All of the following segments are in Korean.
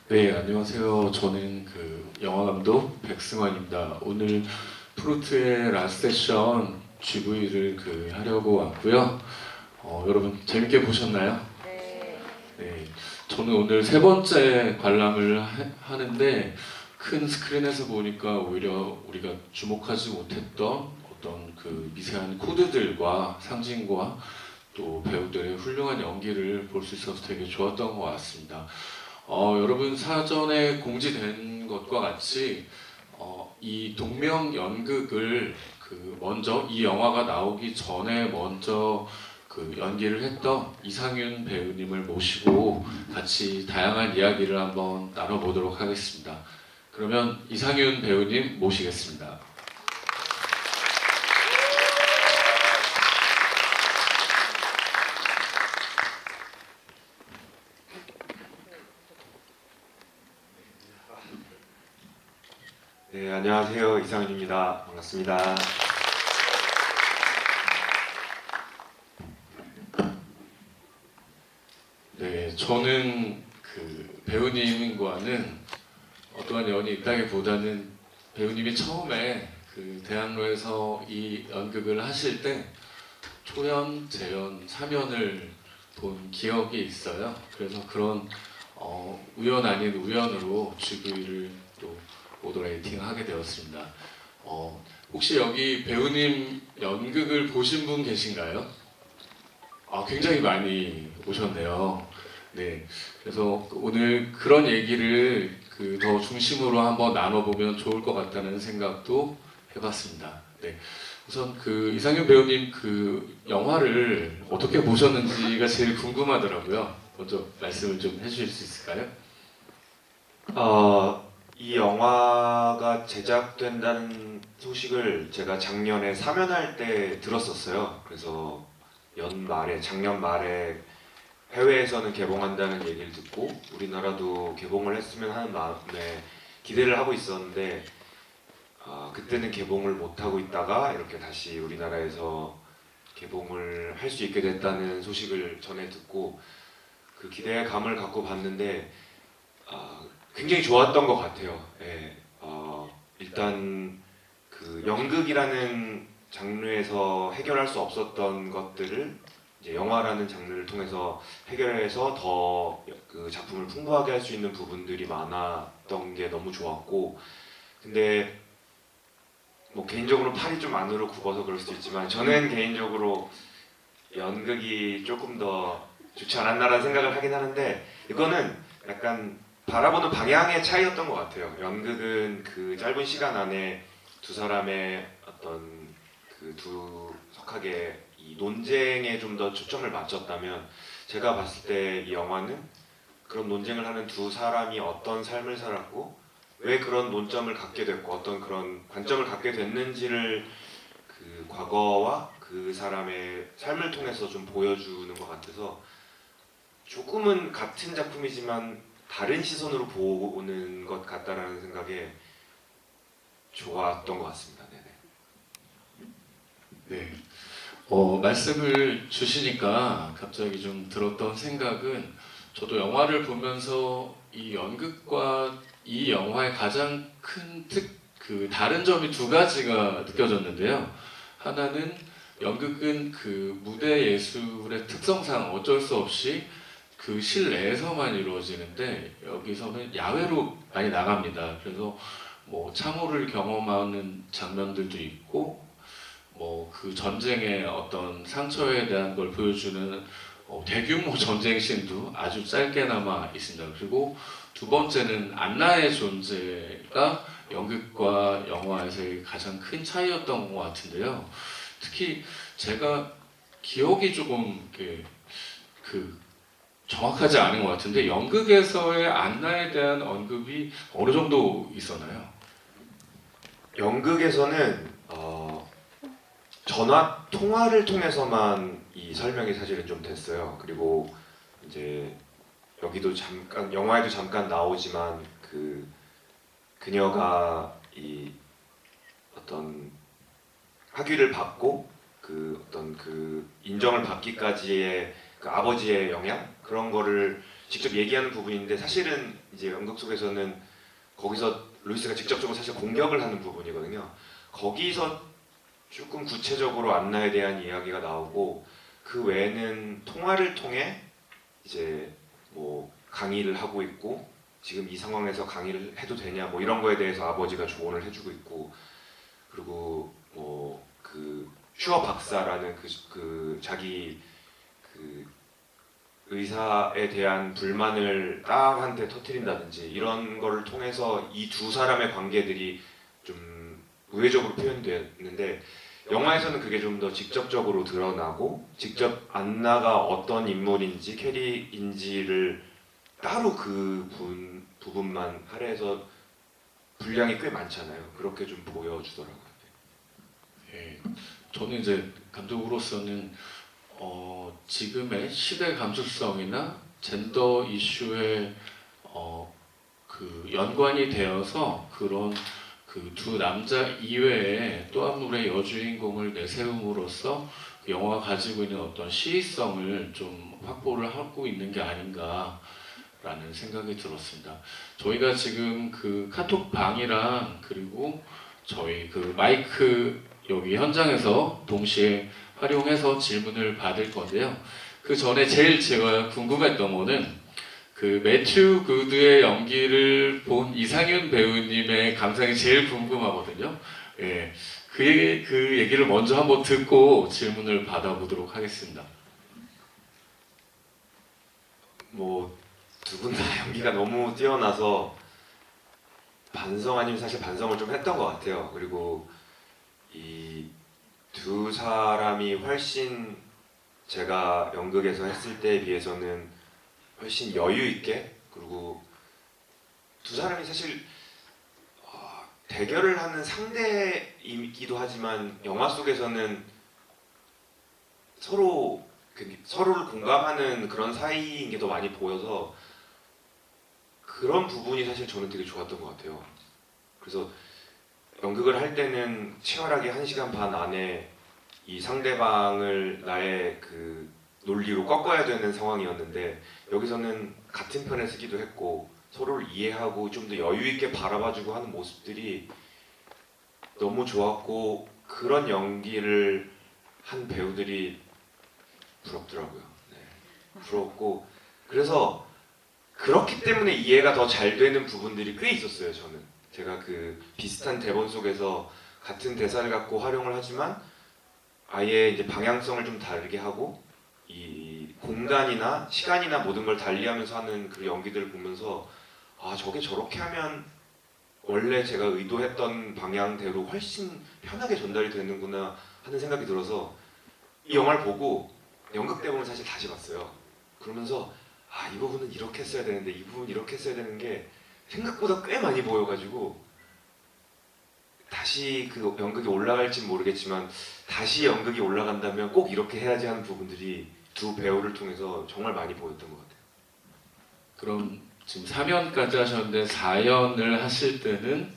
네, 안녕하세요. 저는 영화감독 백승환입니다. 오늘 프루트의 라스트 세션 GV를 하려고 왔고요. 여러분 재밌게 보셨나요? 네, 저는 오늘 세 번째 관람을 하는데 큰 스크린에서 보니까 오히려 우리가 주목하지 못했던 어떤 미세한 코드들과 상징과 또 배우들의 훌륭한 연기를 볼 수 있어서 되게 좋았던 것 같습니다. 여러분 사전에 공지된 것과 같이 이 동명 연극을 먼저 이 영화가 나오기 전에 먼저 연기를 했던 이상윤 배우님을 모시고 같이 다양한 이야기를 한번 나눠보도록 하겠습니다. 그러면 이상윤 배우님 모시겠습니다. 네, 안녕하세요. 이상윤입니다. 반갑습니다. 네, 저는 배우님과는 어떠한 연이 있다기보다는 배우님이 처음에 대학로에서 이 연극을 하실 때 초연, 재연, 3연을 본 기억이 있어요. 그래서 그런 우연 아닌 우연으로 GV를 또 모더레이팅 하게 되었습니다. 혹시 여기 배우님 연극을 보신 분 계신가요? 굉장히 많이 오셨네요. 네, 그래서 오늘 그런 얘기를 더 중심으로 한번 나눠보면 좋을 것 같다는 생각도 해봤습니다. 네, 우선 이상윤 배우님 영화를 어떻게 보셨는지가 제일 궁금하더라고요. 먼저 말씀을 좀 해주실 수 있을까요? 이 영화가 제작된다는 소식을 제가 작년에 사면할 때 들었었어요. 그래서 작년 말에 해외에서는 개봉한다는 얘기를 듣고 우리나라도 개봉을 했으면 하는 마음에 기대를 하고 있었는데 그때는 개봉을 못하고 있다가 이렇게 다시 우리나라에서 개봉을 할 수 있게 됐다는 소식을 전해 듣고 그 기대의 감을 갖고 봤는데 굉장히 좋았던 것 같아요. 예, 일단 연극이라는 장르에서 해결할 수 없었던 것들을 이제 영화라는 장르를 통해서 해결해서 더 작품을 풍부하게 할 수 있는 부분들이 많았던 게 너무 좋았고, 근데 뭐 개인적으로 팔이 좀 안으로 굽어서 그럴 수도 있지만 저는 개인적으로 연극이 조금 더 좋지 않았나라는 생각을 하긴 하는데, 이거는 약간 바라보는 방향의 차이였던 것 같아요. 연극은 그 짧은 시간 안에 두 사람의 어떤 두석하게 이 논쟁에 좀 더 초점을 맞췄다면, 제가 봤을 때 이 영화는 그런 논쟁을 하는 두 사람이 어떤 삶을 살았고 왜 그런 논점을 갖게 됐고 어떤 그런 관점을 갖게 됐는지를 과거와 그 사람의 삶을 통해서 좀 보여주는 것 같아서 조금은 같은 작품이지만 다른 시선으로 보는 것 같다라는 생각에 좋았던 것 같습니다. 네네. 네. 말씀을 주시니까 갑자기 좀 들었던 생각은, 저도 영화를 보면서 이 연극과 이 영화의 가장 큰 다른 점이 두 가지가 느껴졌는데요. 하나는 연극은 무대 예술의 특성상 어쩔 수 없이 실내에서만 이루어지는데 여기서는 야외로 많이 나갑니다. 그래서 뭐 참호를 경험하는 장면들도 있고 전쟁의 어떤 상처에 대한 걸 보여주는 대규모 전쟁 씬도 아주 짧게나마 있습니다. 그리고 두 번째는 안나의 존재가 연극과 영화에서의 가장 큰 차이였던 것 같은데요. 특히 제가 기억이 조금 정확하지 않은 것 같은데, 연극에서의 안나에 대한 언급이 어느 정도 있었나요? 연극에서는 전화 통화를 통해서만 이 설명이 사실은 좀 됐어요. 그리고 이제 여기도 잠깐, 영화에도 잠깐 나오지만 그녀가 이 어떤 학위를 받고 그 어떤 그 인정을 받기까지의 그 아버지의 영향 그런 거를 직접 얘기하는 부분인데 사실은 이제 연극 속에서는 거기서 루이스가 직접적으로 사실 공격을 하는 부분이거든요. 거기서 조금 구체적으로 안나에 대한 이야기가 나오고 그 외에는 통화를 통해 이제 뭐 강의를 하고 있고 지금 이 상황에서 강의를 해도 되냐 뭐 이런 거에 대해서 아버지가 조언을 해주고 있고 그리고 뭐 그 슈어 박사라는 그 자기 그 의사에 대한 불만을 딸한테 터뜨린다든지 이런 거를 통해서 이 두 사람의 관계들이 좀 우회적으로 표현되는데 영화에서는 그게 좀 더 직접적으로 드러나고 직접 안나가 어떤 인물인지 캐리인지를 따로 그 부분만 할애해서 분량이 꽤 많잖아요. 그렇게 좀 보여주더라고요. 예, 저는 이제 감독으로서는 지금의 시대 감수성이나 젠더 이슈에 그 연관이 되어서 그런 그 두 남자 이외에 또 한 물의 여주인공을 내세움으로써 그 영화가 가지고 있는 어떤 시의성을 좀 확보를 하고 있는 게 아닌가라는 생각이 들었습니다. 저희가 지금 그 카톡방이랑 그리고 저희 그 마이크 여기 현장에서 동시에 활용해서 질문을 받을 건데요. 그 전에 제일 제가 궁금했던 거는 그 매튜 구드의 연기를 본 이상윤 배우님의 감상이 제일 궁금하거든요. 예, 그 얘기를 먼저 한번 듣고 질문을 받아보도록 하겠습니다. 뭐 두 분 다 연기가 너무 뛰어나서 반성 아니면 사실 반성을 좀 했던 것 같아요. 그리고 이 두 사람이 훨씬 제가 연극에서 했을 때에 비해서는 훨씬 여유 있게 그리고 두 사람이 사실 대결을 하는 상대이기도 하지만 영화 속에서는 서로를 공감하는 그런 사이인 게 더 많이 보여서 그런 부분이 사실 저는 되게 좋았던 것 같아요. 그래서 연극을 할 때는 치열하게 1시간 반 안에 이 상대방을 나의 그 논리로 꺾어야 되는 상황이었는데 여기서는 같은 편에 쓰기도 했고 서로를 이해하고 좀 더 여유 있게 바라봐주고 하는 모습들이 너무 좋았고 그런 연기를 한 배우들이 부럽더라고요. 네. 부럽고 그래서 그렇기 때문에 이해가 더 잘 되는 부분들이 꽤 있었어요. 저는 제가 그 비슷한 대본 속에서 같은 대사를 갖고 활용을 하지만 아예 이제 방향성을 좀 다르게 하고 이 공간이나 시간이나 모든 걸 달리하면서 하는 그 연기들을 보면서 아 저게 저렇게 하면 원래 제가 의도했던 방향대로 훨씬 편하게 전달이 되는구나 하는 생각이 들어서 이 영화를 보고 연극 대본을 사실 다시 봤어요. 그러면서 아 이 부분은 이렇게 써야 되는데 이 부분 이렇게 써야 되는 게 생각보다 꽤 많이 보여가지고 다시 그 연극이 올라갈진 모르겠지만 다시 연극이 올라간다면 꼭 이렇게 해야지 하는 부분들이 두 배우를 통해서 정말 많이 보였던 것 같아요. 그럼 지금 3연까지 하셨는데 4연을 하실 때는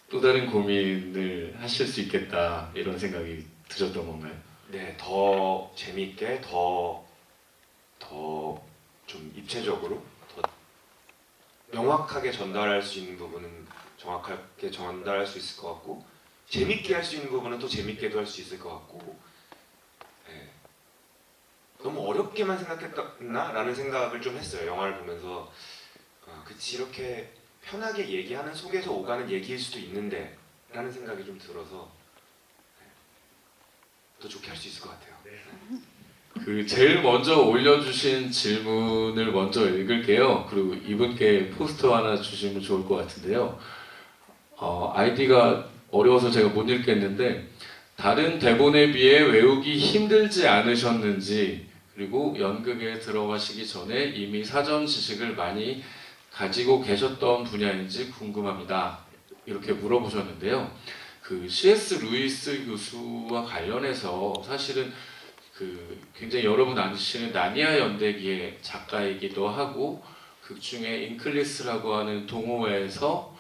또 다른 고민을 하실 수 있겠다 이런 생각이 드셨던 건가요? 네, 더 재밌게 더 좀 입체적으로 더 명확하게 전달할 수 있는 부분은 정확하게 전달할 수 있을 것 같고 재밌게 할 수 있는 부분은 또 재밌게도 할 수 있을 것 같고 네. 너무 어렵게만 생각했나? 라는 생각을 좀 했어요. 영화를 보면서 그치 이렇게 편하게 얘기하는 속에서 오가는 얘기일 수도 있는데 라는 생각이 좀 들어서 네. 더 좋게 할 수 있을 것 같아요. 그 제일 먼저 올려주신 질문을 먼저 읽을게요. 그리고 이분께 포스터 하나 주시면 좋을 것 같은데요. 아이디가 어려워서 제가 못 읽겠는데 다른 대본에 비해 외우기 힘들지 않으셨는지 그리고 연극에 들어가시기 전에 이미 사전 지식을 많이 가지고 계셨던 분야인지 궁금합니다. 이렇게 물어보셨는데요. 그 C.S. 루이스 교수와 관련해서 사실은 그 굉장히 여러분 아시는 나니아 연대기의 작가이기도 하고 극 중에 잉클리스라고 하는 동호회에서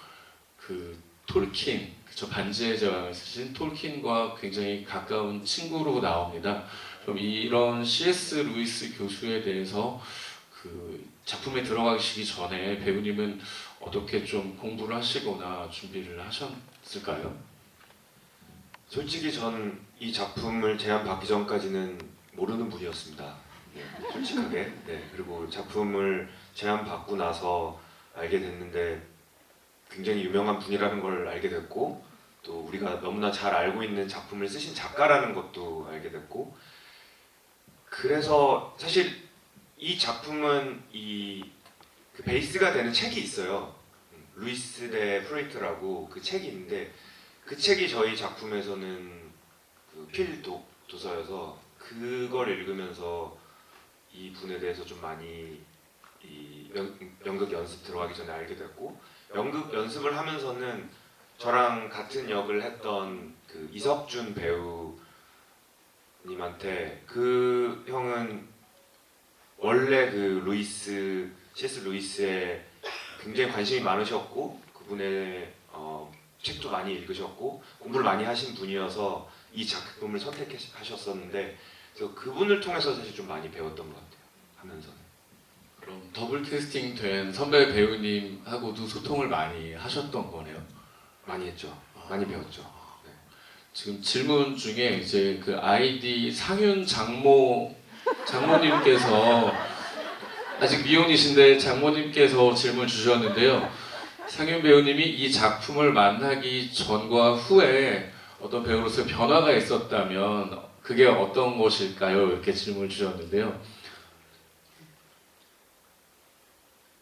그 톨킨, 그쵸, 반지의 제왕을 쓰신 톨킨과 굉장히 가까운 친구로 나옵니다. 그럼 이런 C.S. 루이스 교수에 대해서 그 작품에 들어가시기 전에 배우님은 어떻게 좀 공부를 하시거나 준비를 하셨을까요? 솔직히 전 이 작품을 제안받기 전까지는 모르는 분이었습니다. 네, 솔직하게. 네, 그리고 작품을 제안받고 나서 알게 됐는데 굉장히 유명한 분이라는 걸 알게 됐고 또 우리가 너무나 잘 알고 있는 작품을 쓰신 작가라는 것도 알게 됐고 그래서 사실 이 작품은 그 베이스가 되는 책이 있어요. 루이스 대 프로이트라고 그 책이 있는데 그 책이 저희 작품에서는 그 필도서여서 그걸 읽으면서 이 분에 대해서 좀 많이 연극 연습 들어가기 전에 알게 됐고 연극 연습을 하면서는 저랑 같은 역을 했던 그 이석준 배우님한테 그 형은 원래 그 C.S. 루이스에 굉장히 관심이 많으셨고 그분의 책도 많이 읽으셨고 공부를 많이 하신 분이어서 이 작품을 선택하셨었는데 그래서 그분을 통해서 사실 좀 많이 배웠던 것 같아요. 하면서는. 그럼 더블 캐스팅 된 선배 배우님하고도 소통을 많이 하셨던 거네요. 많이 했죠. 많이 배웠죠. 네. 지금 질문 중에 이제 그 아이디 상윤 장모님께서 아직 미혼이신데 장모님께서 질문 주셨는데요. 상윤 배우님이 이 작품을 만나기 전과 후에 어떤 배우로서 변화가 있었다면 그게 어떤 것일까요? 이렇게 질문을 주셨는데요.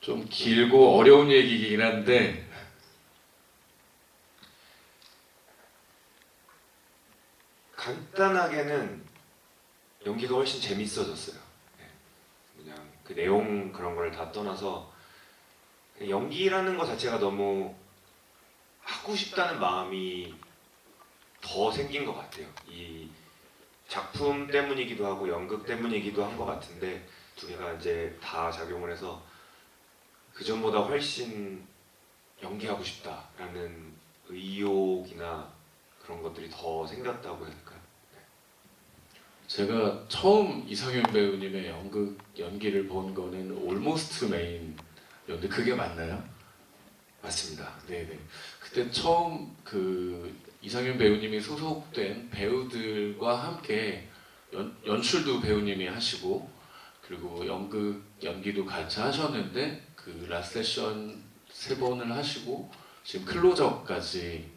좀 길고 어려운 얘기이긴 한데 간단하게는 연기가 훨씬 재밌어졌어요. 네. 그냥 그 내용 그런 걸 다 떠나서 연기라는 것 자체가 너무 하고 싶다는 마음이 더 생긴 것 같아요. 이 작품 때문이기도 하고 연극 때문이기도 한 것 같은데 두 개가 이제 다 작용을 해서 그 전보다 훨씬 연기하고 싶다라는 의욕이나 그런 것들이 더 생겼다고 해야 될까요? 제가 처음 이상윤 배우님의 연극 연기를 본 거는 올모스트 메인이었는데 그게 맞나요? 맞습니다. 네네. 그때 처음 그 이상윤 배우님이 소속된 배우들과 함께 연출도 배우님이 하시고 그리고 연극 연기도 같이 하셨는데 그 라세션 3번을 하시고 지금 클로저까지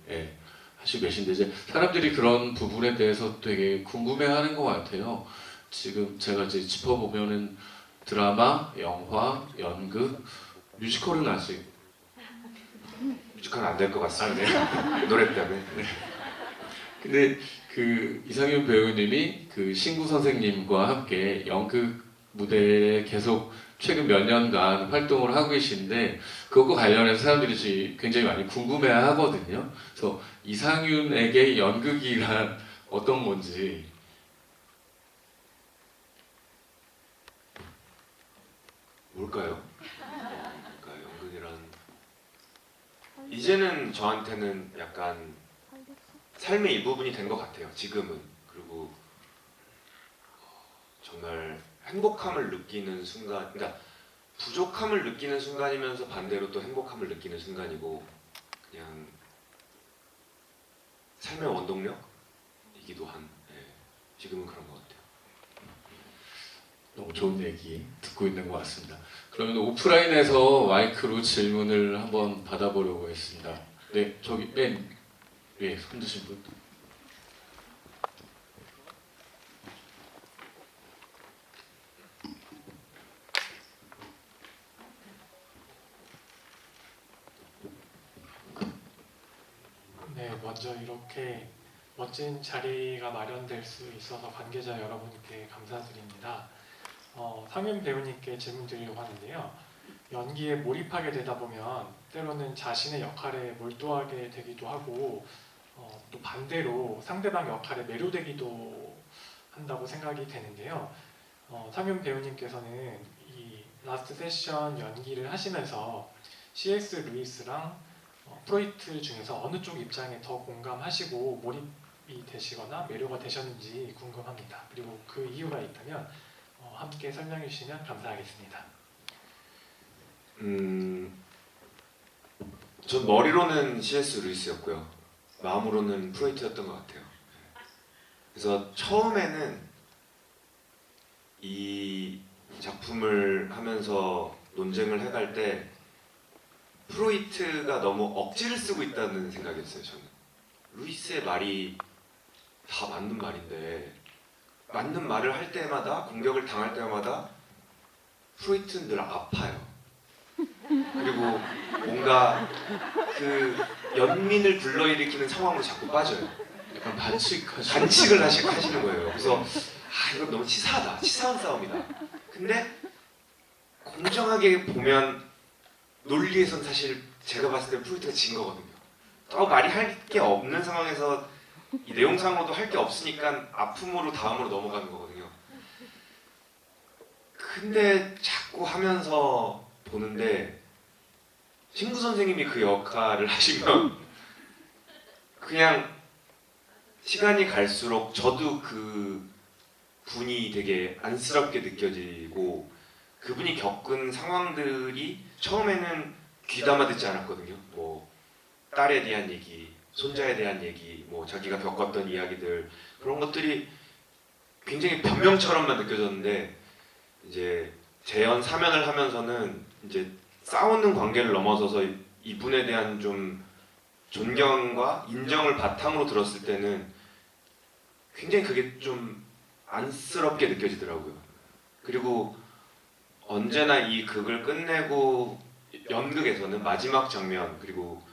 하시고 계신데 이제 사람들이 그런 부분에 대해서 되게 궁금해하는 것 같아요. 지금 제가 이제 짚어보면은 드라마, 영화, 연극, 뮤지컬은 아직 뮤지컬은 안 될 것 같습니다. 네. 노래 때문에. 근데 그 이상윤 배우님이 그 신구 선생님과 함께 연극 무대에 계속 최근 몇 년간 활동을 하고 계신데 그것과 관련해서 사람들이 지금 굉장히 많이 궁금해하거든요. 그래서 이상윤에게 연극이란 어떤 건지 뭘까요? 연극이란 이제는 저한테는 약간 삶의 일부분이 된 것 같아요. 지금은. 그리고 정말 행복함을 느끼는 순간, 그러니까 부족함을 느끼는 순간이면서 반대로 또 행복함을 느끼는 순간이고 그냥 삶의 원동력이기도 한 지금은 그런 것 같아요. 너무 좋은 얘기 듣고 있는 것 같습니다. 그러면 오프라인에서 마이크로 질문을 한번 받아보려고 했습니다. 네, 저기 맨 위에 손 드신 분. 네, 먼저 이렇게 멋진 자리가 마련될 수 있어서 관계자 여러분께 감사드립니다. 상윤 배우님께 질문 드리려고 하는데요. 연기에 몰입하게 되다 보면 때로는 자신의 역할에 몰두하게 되기도 하고 또 반대로 상대방 역할에 매료되기도 한다고 생각이 되는데요. 상윤 배우님께서는 이 라스트 세션 연기를 하시면서 C.S. 루이스랑 프로이트 중에서 어느 쪽 입장에 더 공감하시고 몰입이 되시거나 매료가 되셨는지 궁금합니다. 그리고 그 이유가 있다면 함께 설명해 주시면 감사하겠습니다. 전 머리로는 C.S. 루이스였고요. 마음으로는 프로이트였던 것 같아요. 그래서 처음에는 이 작품을 하면서 논쟁을 해갈 때 프로이트가 너무 억지를 쓰고 있다는 생각이었어요. 저는 루이스의 말이 다 맞는 말인데 맞는 말을 할 때마다 공격을 당할 때마다 프로이트는 늘 아파요. 그리고 뭔가 그 연민을 불러일으키는 상황으로 자꾸 빠져요. 약간 반칙하시는 반칙을 하시는 거예요. 그래서 이거 너무 치사하다. 치사한 싸움이다. 근데 공정하게 보면 논리에선 사실 제가 봤을 때 프로이트가 진 거거든요. 또 말이 할 게 없는 상황에서 이 내용상으로도 할 게 없으니까 아픔으로 다음으로 넘어가는 거거든요. 근데 자꾸 하면서 보는데 친구 선생님이 그 역할을 하시면 그냥 시간이 갈수록 저도 그 분이 되게 안쓰럽게 느껴지고 그분이 겪은 상황들이 처음에는 귀담아 듣지 않았거든요. 뭐 딸에 대한 얘기, 손자에 대한 얘기, 뭐 자기가 겪었던 이야기들 그런 것들이 굉장히 변명처럼만 느껴졌는데 이제 재연 3연을 하면서는 이제 싸우는 관계를 넘어서서 이분에 대한 좀 존경과 인정을 바탕으로 들었을 때는 굉장히 그게 좀 안쓰럽게 느껴지더라고요. 그리고 언제나 이 극을 끝내고 연극에서는 마지막 장면 그리고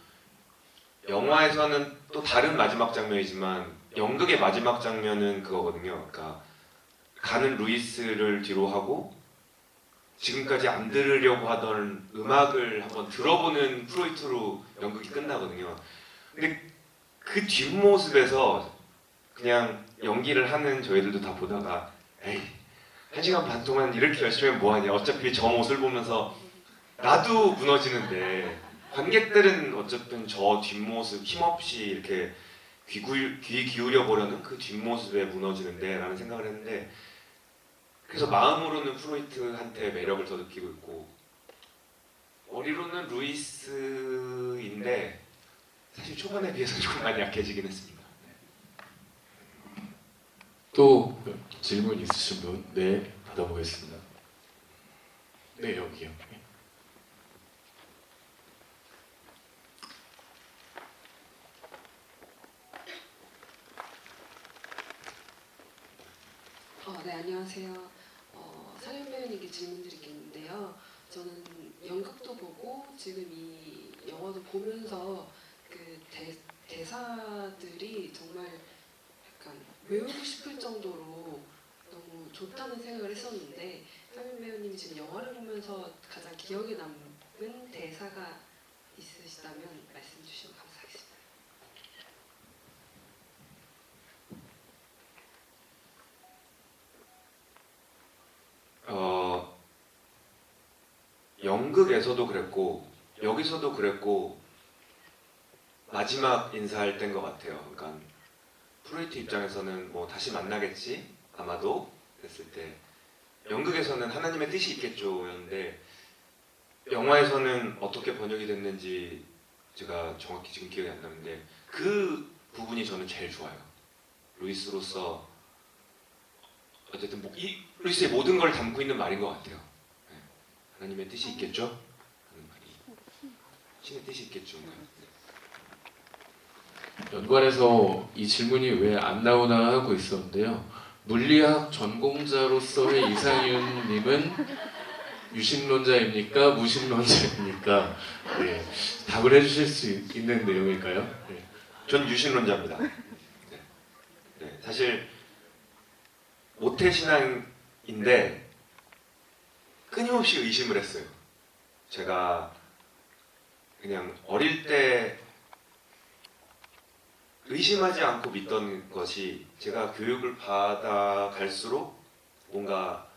영화에서는 또 다른 마지막 장면이지만 연극의 마지막 장면은 그거거든요. 그러니까 가는 루이스를 뒤로 하고 지금까지 안 들으려고 하던 음악을 한번 들어보는 프로이트로 연극이 끝나거든요. 근데 그 뒷모습에서 그냥 연기를 하는 저희들도 다 보다가 에이 1시간 반 동안 이렇게 열심히 하면 뭐하냐 어차피 저 모습을 보면서 나도 무너지는데 관객들은 어쨌든 저 뒷모습 힘없이 이렇게 귀 기울여 보려는 그 뒷모습에 무너지는데 라는 생각을 했는데 그래서 마음으로는 프로이트한테 매력을 더 느끼고 있고 머리로는 루이스인데 사실 초반에 비해서 조금 많이 약해지긴 했습니다. 또 질문 있으신 분? 네, 받아보겠습니다. 네, 여기요. 네, 안녕하세요. 상현 배우님께 질문드리겠는데요. 저는 연극도 보고 지금 이 영화도 보면서 그 대사들이 정말 약간 외우고 싶을 정도로 너무 좋다는 생각을 했었는데 상현 배우님이 지금 영화를 보면서 가장 기억에 남는 대사가 있으시다면 말씀 주시면 감사하겠습니다. 연극에서도 그랬고 여기서도 그랬고 마지막 인사할 때인 것 같아요. 그러니까 프로이트 입장에서는 뭐 다시 만나겠지 아마도 했을 때 연극에서는 하나님의 뜻이 있겠죠였는데 영화에서는 어떻게 번역이 됐는지 제가 정확히 지금 기억이 안 나는데 그 부분이 저는 제일 좋아요. 루이스로서 어쨌든 이 루이스의 모든 걸 담고 있는 말인 것 같아요. 네. 하나님의 뜻이 있겠죠? 하는 말이 신의 뜻이 있겠죠. 연관해서 이 질문이 왜 안 나오나 하고 있었는데요. 물리학 전공자로서의 이상윤님은 유심론자입니까? 무심론자입니까? 네, 답을 해주실 수 있는 내용일까요? 네. 전 유신론자입니다. 네. 네, 사실 모태신앙인데 끊임없이 의심을 했어요. 제가 그냥 어릴 때 의심하지 않고 믿던 것이 제가 교육을 받아갈수록 뭔가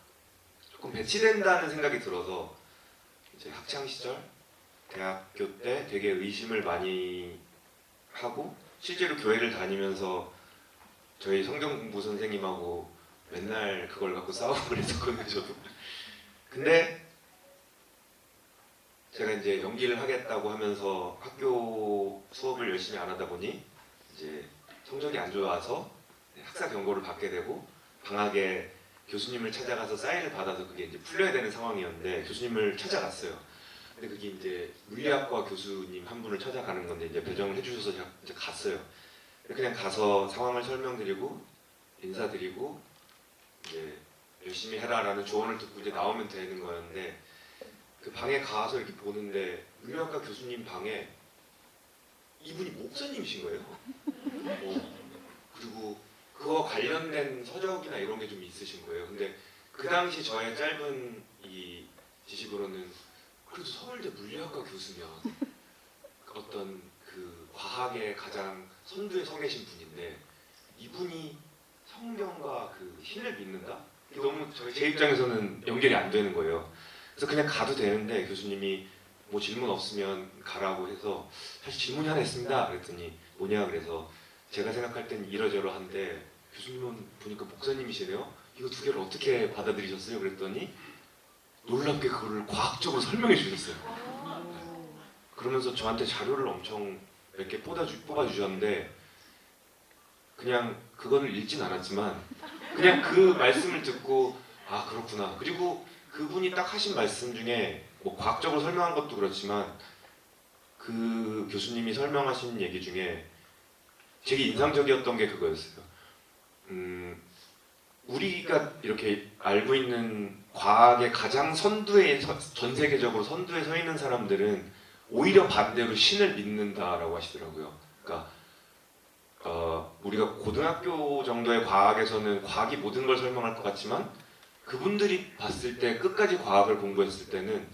조금 배치된다는 생각이 들어서 이제 학창 시절 대학교 때 되게 의심을 많이 하고 실제로 교회를 다니면서 저희 성경 공부 선생님하고 맨날 그걸 갖고 싸우고 그랬었거든요, 저도. 근데 제가 이제 연기를 하겠다고 하면서 학교 수업을 열심히 안 하다 보니 이제 성적이 안 좋아서 학사 경고를 받게 되고 방학에 교수님을 찾아가서 사인을 받아서 그게 이제 풀려야 되는 상황이었는데 교수님을 찾아갔어요. 근데 그게 이제 물리학과 교수님 한 분을 찾아가는 건데 이제 배정을 해주셔서 제가 이제 갔어요. 그냥 가서 상황을 설명드리고 인사드리고 이제 열심히 해라라는 조언을 듣고 이제 나오면 되는 거였는데 그 방에 가서 이렇게 보는데 물리학과 교수님 방에 이분이 목사님이신 거예요. 그리고 그거 관련된 서적이나 이런 게 좀 있으신 거예요. 근데 그 당시 저의 짧은 이 지식으로는 그래도 서울대 물리학과 교수면 어떤 그 과학의 가장 선두에 서 계신 분인데 이분이 성경과 그 신을 믿는다? 너무 제 입장에서는 연결이 안 되는 거예요. 그래서 그냥 가도 되는데 교수님이 뭐 질문 없으면 가라고 해서 사실 질문이 하나 있습니다. 그랬더니 뭐냐 그래서 제가 생각할 땐 이러저러한데 교수님은 보니까 목사님이시네요. 이거 두 개를 어떻게 받아들이셨어요? 그랬더니 놀랍게 그거를 과학적으로 설명해 주셨어요. 그러면서 저한테 자료를 엄청 몇 개 뽑아주셨는데 그냥 그거를 읽진 않았지만 그냥 그 말씀을 듣고 아 그렇구나. 그리고 그분이 딱 하신 말씀 중에 뭐 과학적으로 설명한 것도 그렇지만 그 교수님이 설명하신 얘기 중에 되게 인상적이었던 게 그거였어요. 우리가 이렇게 알고 있는 과학의 가장 선두에 전 세계적으로 선두에 서 있는 사람들은 오히려 반대로 신을 믿는다라고 하시더라고요. 그러니까 우리가 고등학교 정도의 과학에서는 과학이 모든 걸 설명할 것 같지만 그분들이 봤을 때 끝까지 과학을 공부했을 때는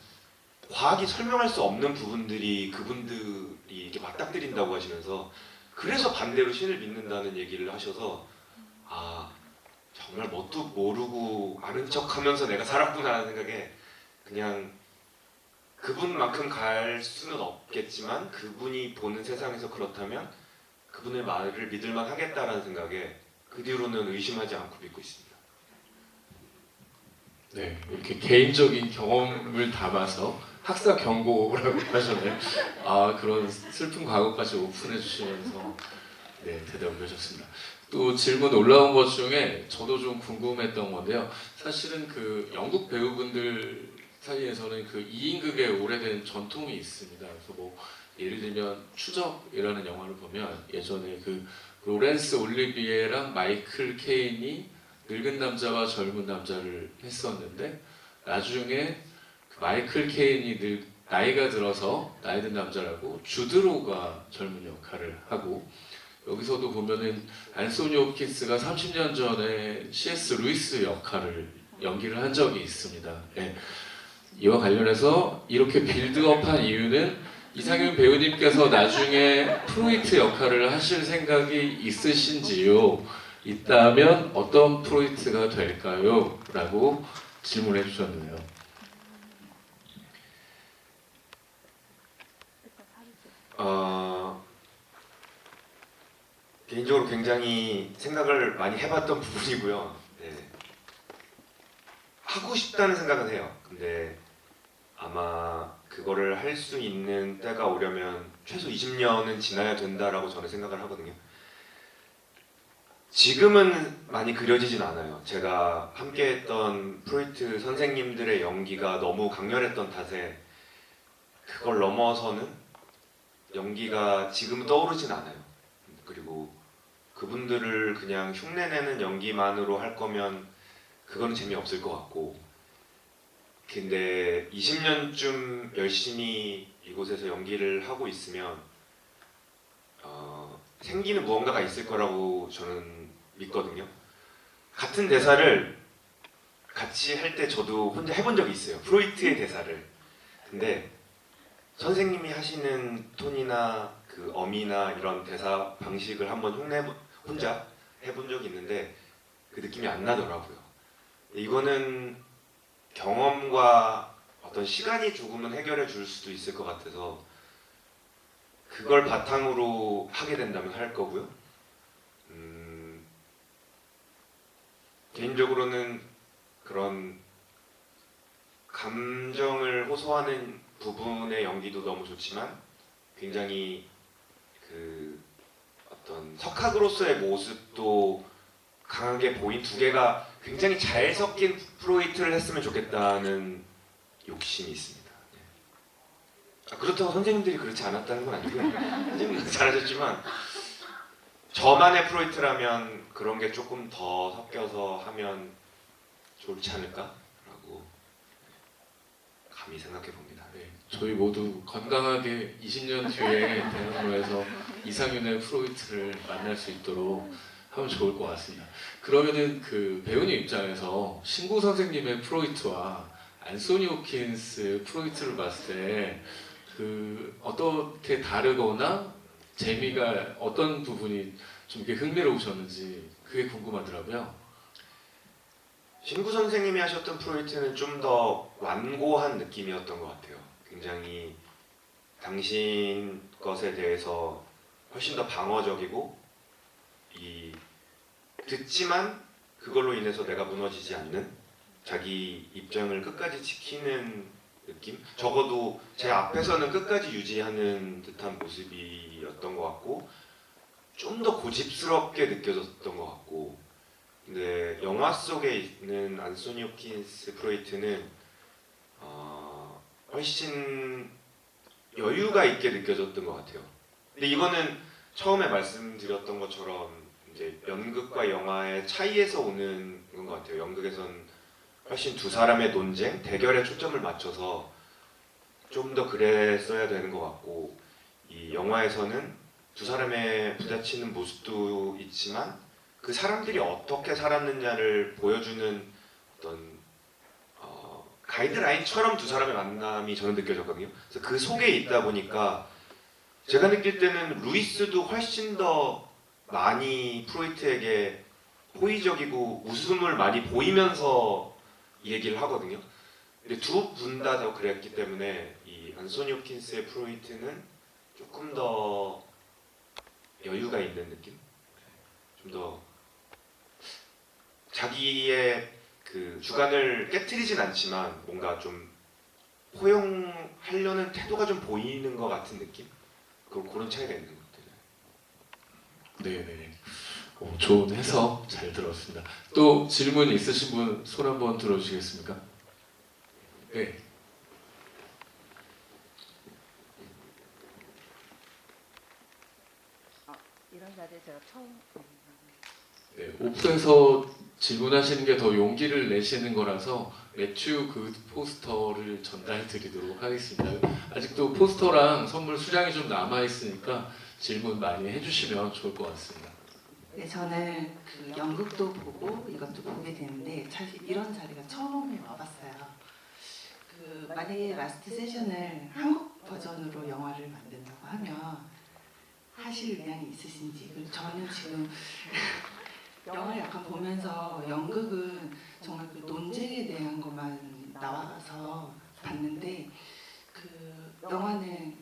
과학이 설명할 수 없는 부분들이 그분들이 이렇게 맞닥뜨린다고 하시면서 그래서 반대로 신을 믿는다는 얘기를 하셔서 아 정말 뭣도 모르고 아는 척하면서 내가 살았구나라는 생각에 그냥 그분만큼 갈 수는 없겠지만 그분이 보는 세상에서 그렇다면 그분의 말을 믿을만 하겠다라는 생각에 그 뒤로는 의심하지 않고 믿고 있습니다. 네, 이렇게 개인적인 경험을 담아서 학사 경고라고 하셨네요. 아 그런 슬픈 과거까지 오픈해 주시면서 네 대답을 해주셨습니다. 또 질문 올라온 것 중에 저도 좀 궁금했던 건데요. 사실은 그 영국 배우분들 사이에서는 그 2인극의 오래된 전통이 있습니다. 그래서 뭐 예를 들면 추적이라는 영화를 보면 예전에 그 로렌스 올리비에랑 마이클 케인이 늙은 남자와 젊은 남자를 했었는데 나중에 그 마이클 케인이 나이가 들어서 나이 든 남자라고 주드로가 젊은 역할을 하고 여기서도 보면은 앤소니 홉킨스가 30년 전에 C.S. 루이스 역할을 연기를 한 적이 있습니다. 예. 이와 관련해서 이렇게 빌드업한 이유는 이상윤 배우님께서 나중에 프로이트 역할을 하실 생각이 있으신지요? 있다면 어떤 프로이트가 될까요? 라고 질문해 주셨네요. 개인적으로 굉장히 생각을 많이 해봤던 부분이고요. 네. 하고 싶다는 생각은 해요. 근데 아마 그거를 할 수 있는 때가 오려면 최소 20년은 지나야 된다라고 저는 생각을 하거든요. 지금은 많이 그려지진 않아요. 제가 함께했던 프로이트 선생님들의 연기가 너무 강렬했던 탓에 그걸 넘어서는 연기가 지금 떠오르진 않아요. 그리고 그분들을 그냥 흉내내는 연기만으로 할 거면 그건 재미없을 것 같고 근데 20년쯤 열심히 이곳에서 연기를 하고 있으면 생기는 무언가가 있을 거라고 저는 믿거든요. 같은 대사를 같이 할 때 저도 혼자 해본 적이 있어요. 프로이트의 대사를. 근데 선생님이 하시는 톤이나 그 어미나 이런 대사 방식을 한번 혼자 해본 적이 있는데 그 느낌이 안 나더라고요. 이거는 경험과 어떤 시간이 조금은 해결해 줄 수도 있을 것 같아서 그걸 바탕으로 하게 된다면 할 거고요. 개인적으로는 그런 감정을 호소하는 부분의 연기도 너무 좋지만 굉장히 그 어떤 석학으로서의 모습도 강하게 보인 두 개가 굉장히 잘 섞인 프로이트를 했으면 좋겠다는 욕심이 있습니다. 그렇다고 선생님들이 그렇지 않았다는 건 아니고요. 선생님들은 잘하셨지만 저만의 프로이트라면 그런 게 조금 더 섞여서 하면 좋지 않을까라고 감히 생각해 봅니다. 네, 저희 모두 건강하게 20년 뒤에 대학로에서 이상윤의 프로이트를 만날 수 있도록 하면 좋을 것 같습니다. 그러면은 그 배우님 입장에서 신구 선생님의 프로이트와 안소니 호킨스 프로이트를 봤을 때 그 어떻게 다르거나 재미가 어떤 부분이 좀 이렇게 흥미로우셨는지 그게 궁금하더라고요. 신구 선생님이 하셨던 프로이트는 좀 더 완고한 느낌이었던 것 같아요. 굉장히 당신 것에 대해서 훨씬 더 방어적이고 듣지만 그걸로 인해서 내가 무너지지 않는 자기 입장을 끝까지 지키는 느낌? 적어도 제 앞에서는 끝까지 유지하는 듯한 모습이었던 것 같고 좀 더 고집스럽게 느껴졌던 것 같고 근데 영화 속에 있는 안소니 호킨스 프로이트는 훨씬 여유가 있게 느껴졌던 것 같아요. 근데 이거는 처음에 말씀드렸던 것처럼 이제 연극과 영화의 차이에서 오는 것 같아요. 연극에선 훨씬 두 사람의 논쟁, 대결에 초점을 맞춰서 좀 더 그랬어야 되는 것 같고 이 영화에서는 두 사람의 부딪히는 모습도 있지만 그 사람들이 어떻게 살았느냐를 보여주는 어떤 가이드라인처럼 두 사람의 만남이 저는 느껴졌거든요. 그래서 그 속에 있다 보니까 제가 느낄 때는 루이스도 훨씬 더 많이 프로이트에게 호의적이고 웃음을 많이 보이면서 이 얘기를 하거든요. 근데 두 분 다 그랬기 때문에 이 안소니 호킨스의 프로이트는 조금 더 여유가 있는 느낌? 좀 더 자기의 그 주관을 깨트리진 않지만 뭔가 좀 포용하려는 태도가 좀 보이는 것 같은 느낌? 그런 차이가 있는 것 같아요. 네네. 좋은 해석 잘 들었습니다. 또 질문 있으신 분 손 한번 들어주시겠습니까? 네. 이런 자리에 제가 처음 네, 오프에서 질문하시는 게 더 용기를 내시는 거라서 매튜 그 포스터를 전달 드리도록 하겠습니다. 아직도 포스터랑 선물 수량이 좀 남아 있으니까 질문 많이 해주시면 좋을 것 같습니다. 네, 저는 그 연극도 보고 이것도 보게 되는데 사실 이런 자리가 처음에 와봤어요. 그 만약에 라스트 세션을 한국 버전으로 영화를 만든다고 하면 하실 의향이 있으신지. 그리고 저는 지금 영화를 약간 보면서 연극은 정말 그 논쟁에 대한 것만 나와서 봤는데 그 영화는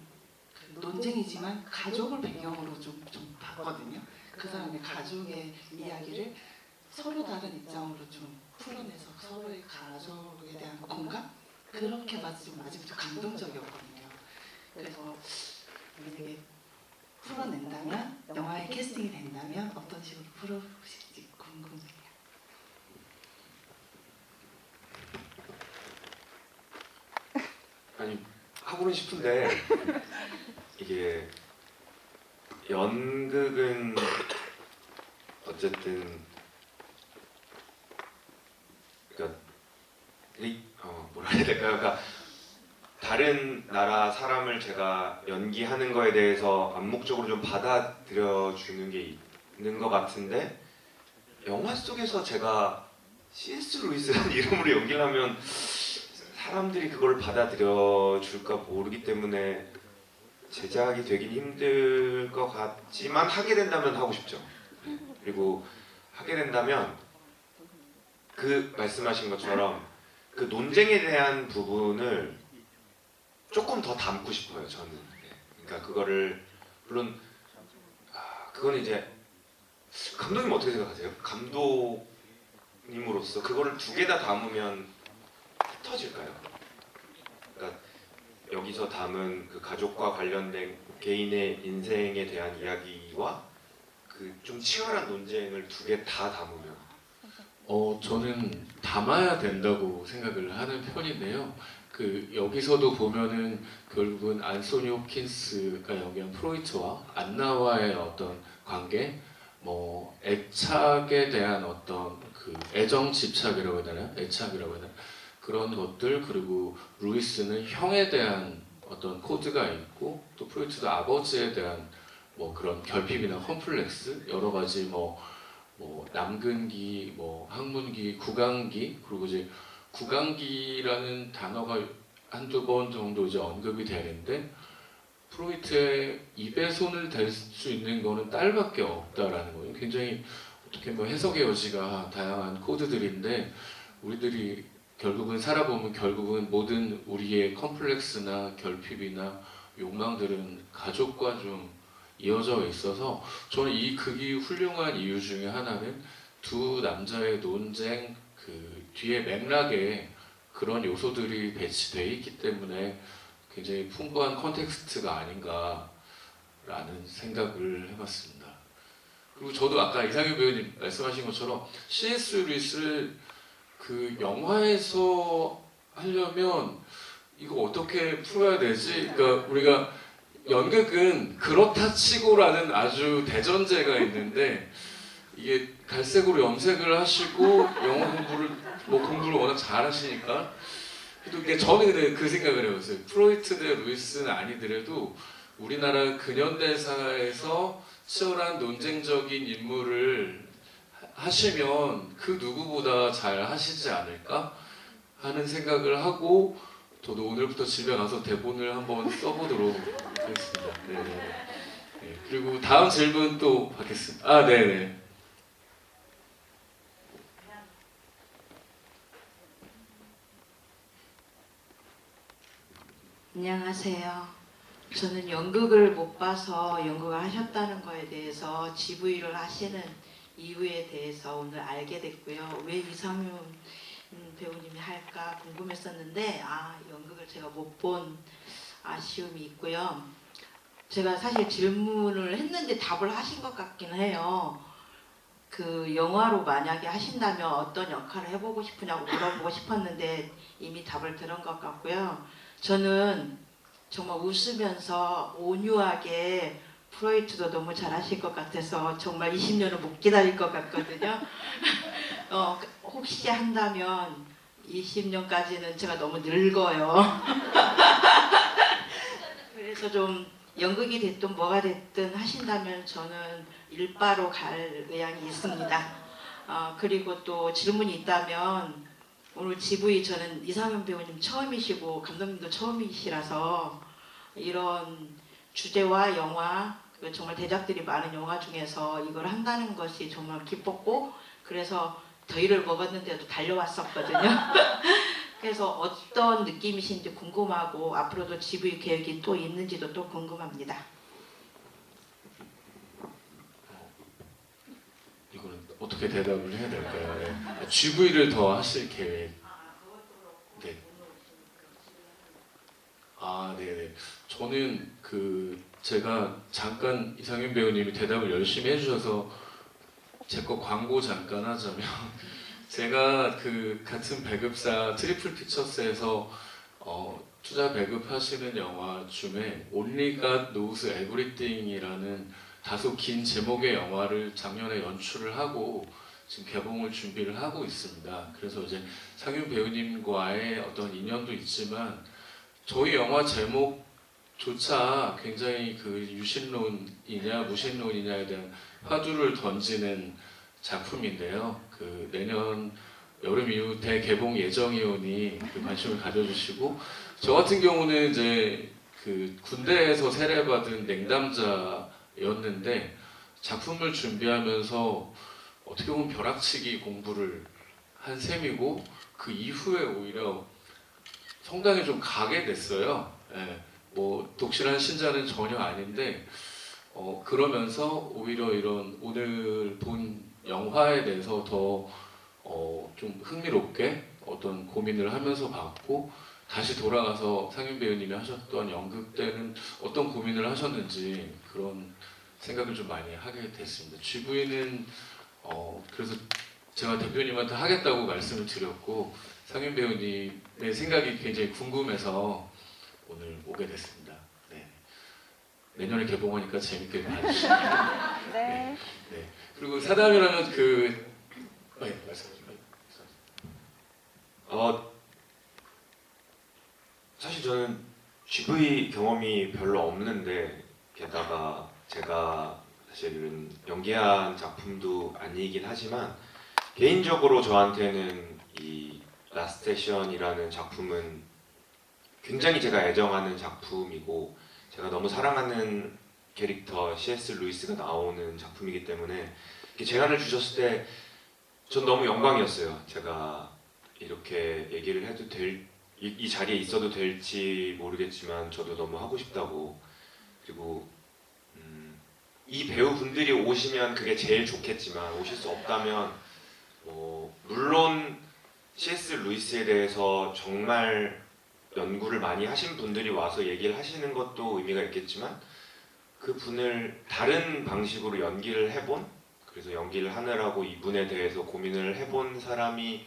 그 논쟁이지만 가족을 배경으로 좀 봤거든요. 그 사람의 가족의 이야기를 서로 다른 입장으로 좀 풀어내서 서로의 가족에 대한 공감? 그렇게 봐서 좀 아직도 감동적이었거든요. 그래서 만약에 풀어낸다면, 영화에 캐스팅이 된다면 어떤 식으로 풀어보실지 궁금해요. 아니 하고는 싶은데 이게 연극은 어쨌든 그러니까 뭐라 해야 될까요? 그러니까 다른 나라 사람을 제가 연기하는 거에 대해서 암묵적으로 좀 받아들여 주는 게 있는 것 같은데 영화 속에서 제가 C.S. 루이스라는 이름으로 연기를 하면 사람들이 그걸 받아들여 줄까 모르기 때문에 제작이 되긴 힘들 것 같지만 하게 된다면 하고 싶죠. 그리고 하게 된다면 그 말씀하신 것처럼 그 논쟁에 대한 부분을 조금 더 담고 싶어요. 저는. 네. 그러니까 그거를 물론 그건 이제 감독님 어떻게 생각하세요? 감독님으로서 그거를 두 개 다 담으면 흩어질까요? 그러니까 여기서 담은 그 가족과 관련된 개인의 인생에 대한 이야기와 그 좀 치열한 논쟁을 두 개 다 담으면 저는 담아야 된다고 생각을 하는 편인데요. 그 여기서도 보면은 결국은 안소니 홉킨스가 연기한 프로이트와 안나와의 어떤 관계, 뭐 애착에 대한 어떤 그 애정 집착이라고 해야 되나, 애착이라고 해야 되나 그런 것들, 그리고 루이스는 형에 대한 어떤 코드가 있고 또 프로이트도 아버지에 대한 뭐 그런 결핍이나 컴플렉스 여러 가지 뭐 남근기, 뭐 항문기, 구강기, 그리고 이제 구강기라는 단어가 한두 번 정도 이제 언급이 되는데 프로이트의 입에 손을 댈 수 있는 거는 딸밖에 없다라는 거예요. 굉장히 어떻게 뭐 해석의 여지가 다양한 코드들인데 우리들이 결국은 살아보면 결국은 모든 우리의 컴플렉스나 결핍이나 욕망들은 가족과 좀 이어져 있어서 저는 이 극이 훌륭한 이유 중에 하나는 두 남자의 논쟁 그 뒤에 맥락에 그런 요소들이 배치되어 있기 때문에 굉장히 풍부한 컨텍스트가 아닌가라는 생각을 해봤습니다. 그리고 저도 아까 이상현 배우님 말씀하신 것처럼 C.S. 루이스를 그 영화에서 하려면 이거 어떻게 풀어야 되지? 그러니까 우리가 연극은 그렇다 치고라는 아주 대전제가 있는데 이게 갈색으로 염색을 하시고 영어 공부를 워낙 잘하시니까 또 이게 저는 근데 그 생각을 해봤어요. 프로이트 대 루이스는 아니더라도 우리나라 근현대사에서 치열한 논쟁적인 인물을 하시면 그 누구보다 잘 하시지 않을까 하는 생각을 하고 저도 오늘부터 집에 가서 대본을 한번 써보도록 하겠습니다. 네네. 네, 그리고 다음 질문 또 받겠습니다. 아, 네네. 안녕하세요. 저는 연극을 못 봐서 연극을 하셨다는 거에 대해서 GV를 하시는 이유에 대해서 오늘 알게 됐고요. 왜 이상윤 배우님이 할까 궁금했었는데 연극을 제가 못 본 아쉬움이 있고요. 제가 사실 질문을 했는데 답을 하신 것 같긴 해요. 그 영화로 만약에 하신다면 어떤 역할을 해보고 싶으냐고 물어보고 싶었는데 이미 답을 들은 것 같고요. 저는 정말 웃으면서 온유하게 프로이트도 너무 잘하실 것 같아서 정말 20년을 못 기다릴 것 같거든요. 혹시 한다면 20년까지는 제가 너무 늙어요. 그래서 좀 연극이 됐든 뭐가 됐든 하신다면 저는 일바로 갈 의향이 있습니다. 그리고 또 질문이 있다면 오늘 GV 저는 이상현 배우님 처음이시고 감독님도 처음이시라서 이런 주제와 영화 그리고 정말 대작들이 많은 영화 중에서 이걸 한다는 것이 정말 기뻤고 그래서 더위를 먹었는데도 달려왔었거든요. 그래서 어떤 느낌이신지 궁금하고 앞으로도 GV 계획이 또 있는지도 또 궁금합니다. 이거는 어떻게 대답을 해야 될까요? 네. GV를 더 하실 계획. 네. 네네. 저는 제가 잠깐 이상윤 배우님이 대답을 열심히 해주셔서 제 거 광고 잠깐 하자면 제가 그 같은 배급사 트리플 피처스에서 투자 배급하시는 영화 중에 Only God Knows Everything이라는 다소 긴 제목의 영화를 작년에 연출을 하고 지금 개봉을 준비를 하고 있습니다. 그래서 이제 상윤 배우님과의 어떤 인연도 있지만 저희 영화 제목조차 굉장히 그 유신론이냐 무신론이냐에 대한 화두를 던지는 작품인데요. 그 내년 여름 이후 대개봉 예정이오니 그 관심을 가져주시고 저 같은 경우는 이제 그 군대에서 세례받은 냉담자였는데 작품을 준비하면서 어떻게 보면 벼락치기 공부를 한 셈이고 그 이후에 오히려 성당에 좀 가게 됐어요. 예, 뭐 독실한 신자는 전혀 아닌데 그러면서 오히려 이런 오늘 본 영화에 대해서 더 좀 흥미롭게 어떤 고민을 하면서 봤고 다시 돌아가서 상윤 배우님이 하셨던 연극 때는 어떤 고민을 하셨는지 그런 생각을 좀 많이 하게 됐습니다. GV는 그래서 제가 대표님한테 하겠다고 말씀을 드렸고 상윤 배우님의 생각이 굉장히 궁금해서 오늘 오게 됐습니다. 네. 내년에 개봉하니까 재밌게 봐주시면 네. 네. 그리고 사담이라는 네, 말씀하세요. 사실 저는 GV 경험이 별로 없는데 게다가 제가 사실은 연기한 작품도 아니긴 하지만 개인적으로 저한테는 이 라스트 세션이라는 작품은 굉장히 제가 애정하는 작품이고 제가 너무 사랑하는 캐릭터 C.S. 루이스가 나오는 작품이기 때문에 이렇게 제안을 주셨을 때 전 너무 영광이었어요. 제가 이렇게 얘기를 해도 이 자리에 있어도 될지 모르겠지만 저도 너무 하고 싶다고. 그리고 이 배우분들이 오시면 그게 제일 좋겠지만 오실 수 없다면 물론 C.S. 루이스에 대해서 정말 연구를 많이 하신 분들이 와서 얘기를 하시는 것도 의미가 있겠지만 그 분을 다른 방식으로 연기를 해본, 그래서 연기를 하느라고 이분에 대해서 고민을 해본 사람이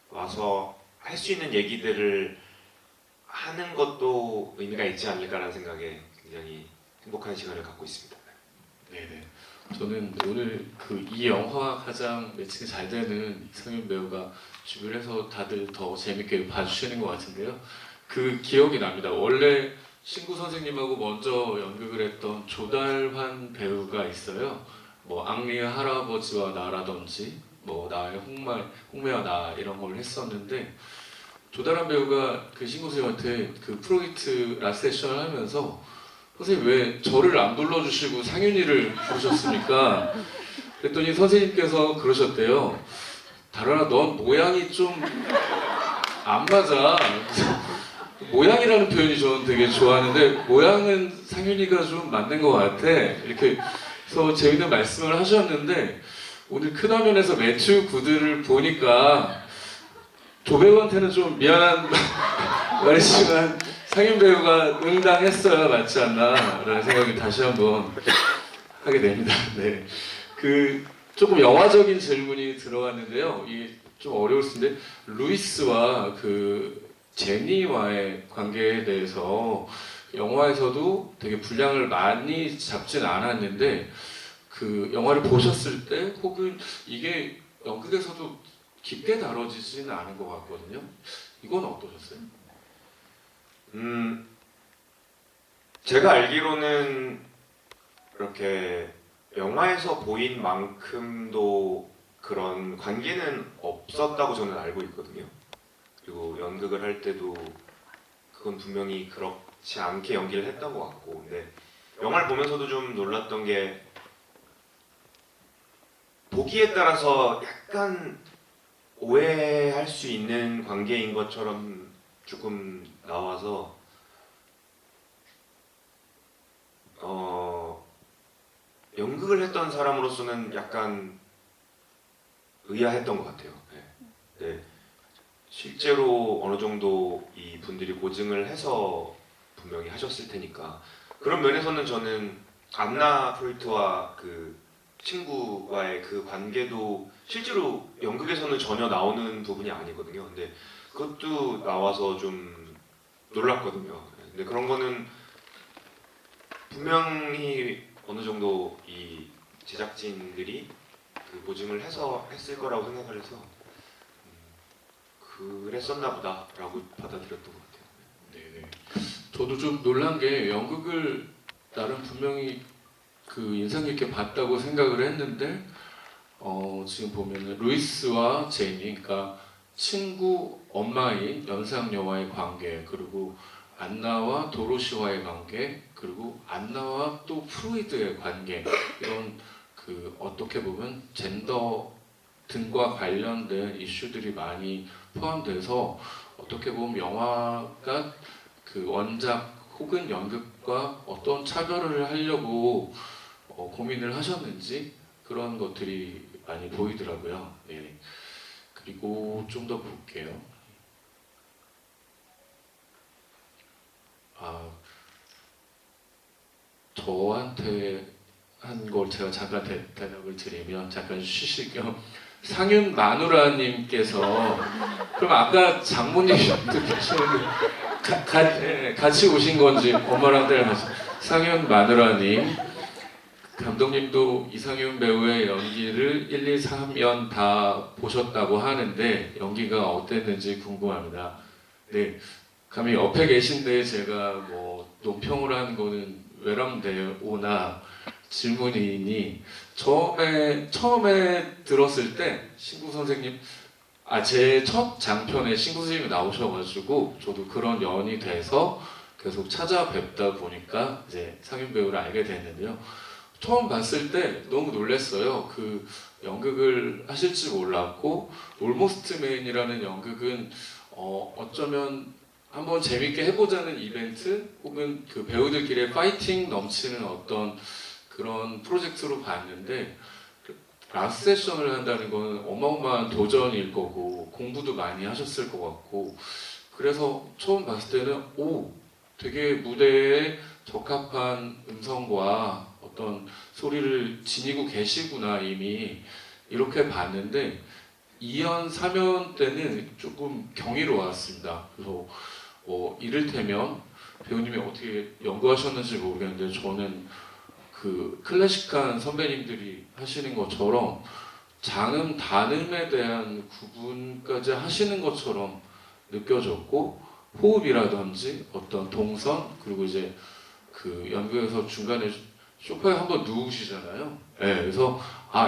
와서 할 수 있는 얘기들을 하는 것도 의미가 있지 않을까라는 생각에 굉장히 행복한 시간을 갖고 있습니다. 네네. 저는 오늘 이 영화 가장 매칭이 잘 되는 이상윤 배우가 주변에서 다들 더 재밌게 봐주시는 것 같은데요. 그 기억이 납니다. 원래 신구 선생님하고 먼저 연극을 했던 조달환 배우가 있어요. 뭐 앙리의 할아버지와 나라든지 뭐 나의 홍매와 나 이런 걸 했었는데 조달환 배우가 그 신구 선생님한테 그 프로이트 라스트 세션을 하면서 선생님 왜 저를 안 불러주시고 상윤이를 부르셨습니까? 그랬더니 선생님께서 그러셨대요. 다란아 넌 모양이 좀 안 맞아. 모양이라는 표현이 저는 되게 좋아하는데 모양은 상윤이가 좀 맞는 것 같아. 이렇게 해서 재밌는 말씀을 하셨는데 오늘 큰 화면에서 매튜 구드를 보니까 조배우한테는 좀 미안한 말이지만 상윤 배우가 응당했어야 맞지 않나 라는 생각이 다시 한번 하게 됩니다. 네. 조금 영화적인 질문이 들어갔는데요. 이게 좀 어려울 수 있는데 루이스와 제니와의 관계에 대해서 영화에서도 되게 분량을 많이 잡진 않았는데 그 영화를 보셨을 때 혹은 이게 연극에서도 깊게 다뤄지지는 않은 것 같거든요. 이건 어떠셨어요? 제가 알기로는 이렇게 영화에서 보인 만큼도 그런 관계는 없었다고 저는 알고 있거든요. 그리고 연극을 할 때도 그건 분명히 그렇지 않게 연기를 했던 것 같고, 근데 영화를 보면서도 좀 놀랐던 게 보기에 따라서 약간 오해할 수 있는 관계인 것처럼 조금 나와서 연극을 했던 사람으로서는 약간 의아했던 것 같아요. 네. 실제로 어느 정도 이 분들이 고증을 해서 분명히 하셨을 테니까 그런 면에서는 저는 안나 프로이트와 그 친구와의 그 관계도 실제로 연극에서는 전혀 나오는 부분이 아니거든요. 근데 그것도 나와서 좀 놀랐거든요. 근데 그런 거는 분명히 어느 정도 이 제작진들이 그 고증을 해서 했을 거라고 생각을 해서 그랬었나 보다라고 받아들였던 것 같아요. 네네. 저도 좀 놀란 게 연극을 나름 분명히 인상 깊게 봤다고 생각을 했는데 지금 보면은 루이스와 제니, 그러니까 친구 엄마인 연상녀와의 관계, 그리고 안나와 도로시와의 관계, 그리고 안나와 또 프로이드의 관계, 이런 어떻게 보면 젠더 등과 관련된 이슈들이 많이 포함돼서 어떻게 보면 영화가 그 원작 혹은 연극과 어떤 차별을 하려고 고민을 하셨는지 그런 것들이 많이 보이더라고요. 네. 그리고 좀 더 볼게요. 저한테 한 걸 제가 잠깐 대답을 드리면 잠깐 쉬실 겸 상윤 마누라님께서 그럼 아까 장모님도 계시는데 같이 오신 건지 엄마랑 딸 같이 상윤 마누라님 감독님도 이상윤 배우의 연기를 1, 2, 3연 다 보셨다고 하는데 연기가 어땠는지 궁금합니다. 네, 감히 옆에 계신데 제가 뭐 논평을 하는 거는 외람되오나 질문이니 처음에 들었을 때 신구 선생님 제 첫 장편에 신구 선생님이 나오셔가지고 저도 그런 연이 돼서 계속 찾아뵙다 보니까 이제 상윤 배우를 알게 됐는데요. 처음 봤을 때 너무 놀랐어요. 그 연극을 하실 줄 몰랐고 올모스트 맨이라는 연극은 어쩌면 한번 재밌게 해보자는 이벤트 혹은 그 배우들끼리 파이팅 넘치는 어떤 그런 프로젝트로 봤는데 라스트 세션을 한다는 건 어마어마한 도전일 거고 공부도 많이 하셨을 것 같고 그래서 처음 봤을 때는 되게 무대에 적합한 음성과 어떤 소리를 지니고 계시구나 이미 이렇게 봤는데 2연, 3연 때는 조금 경이로웠습니다. 그래서 이를테면 배우님이 어떻게 연구하셨는지 모르겠는데 저는 그 클래식한 선배님들이 하시는 것처럼 장음, 단음에 대한 구분까지 하시는 것처럼 느껴졌고 호흡이라든지 어떤 동선 그리고 이제 그 연극에서 중간에 소파에 한번 누우시잖아요. 네, 그래서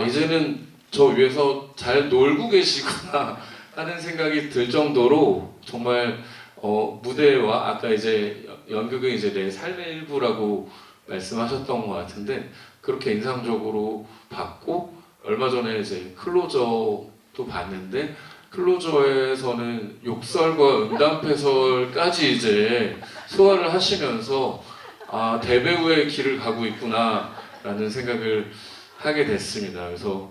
이제는 저 위에서 잘 놀고 계시구나 하는 생각이 들 정도로 정말 무대와 아까 이제 연극은 이제 내 삶의 일부라고 말씀하셨던 것 같은데 그렇게 인상적으로 봤고 얼마 전에 이제 클로저도 봤는데 클로저에서는 욕설과 음담패설까지 이제 소화를 하시면서 대배우의 길을 가고 있구나라는 생각을 하게 됐습니다. 그래서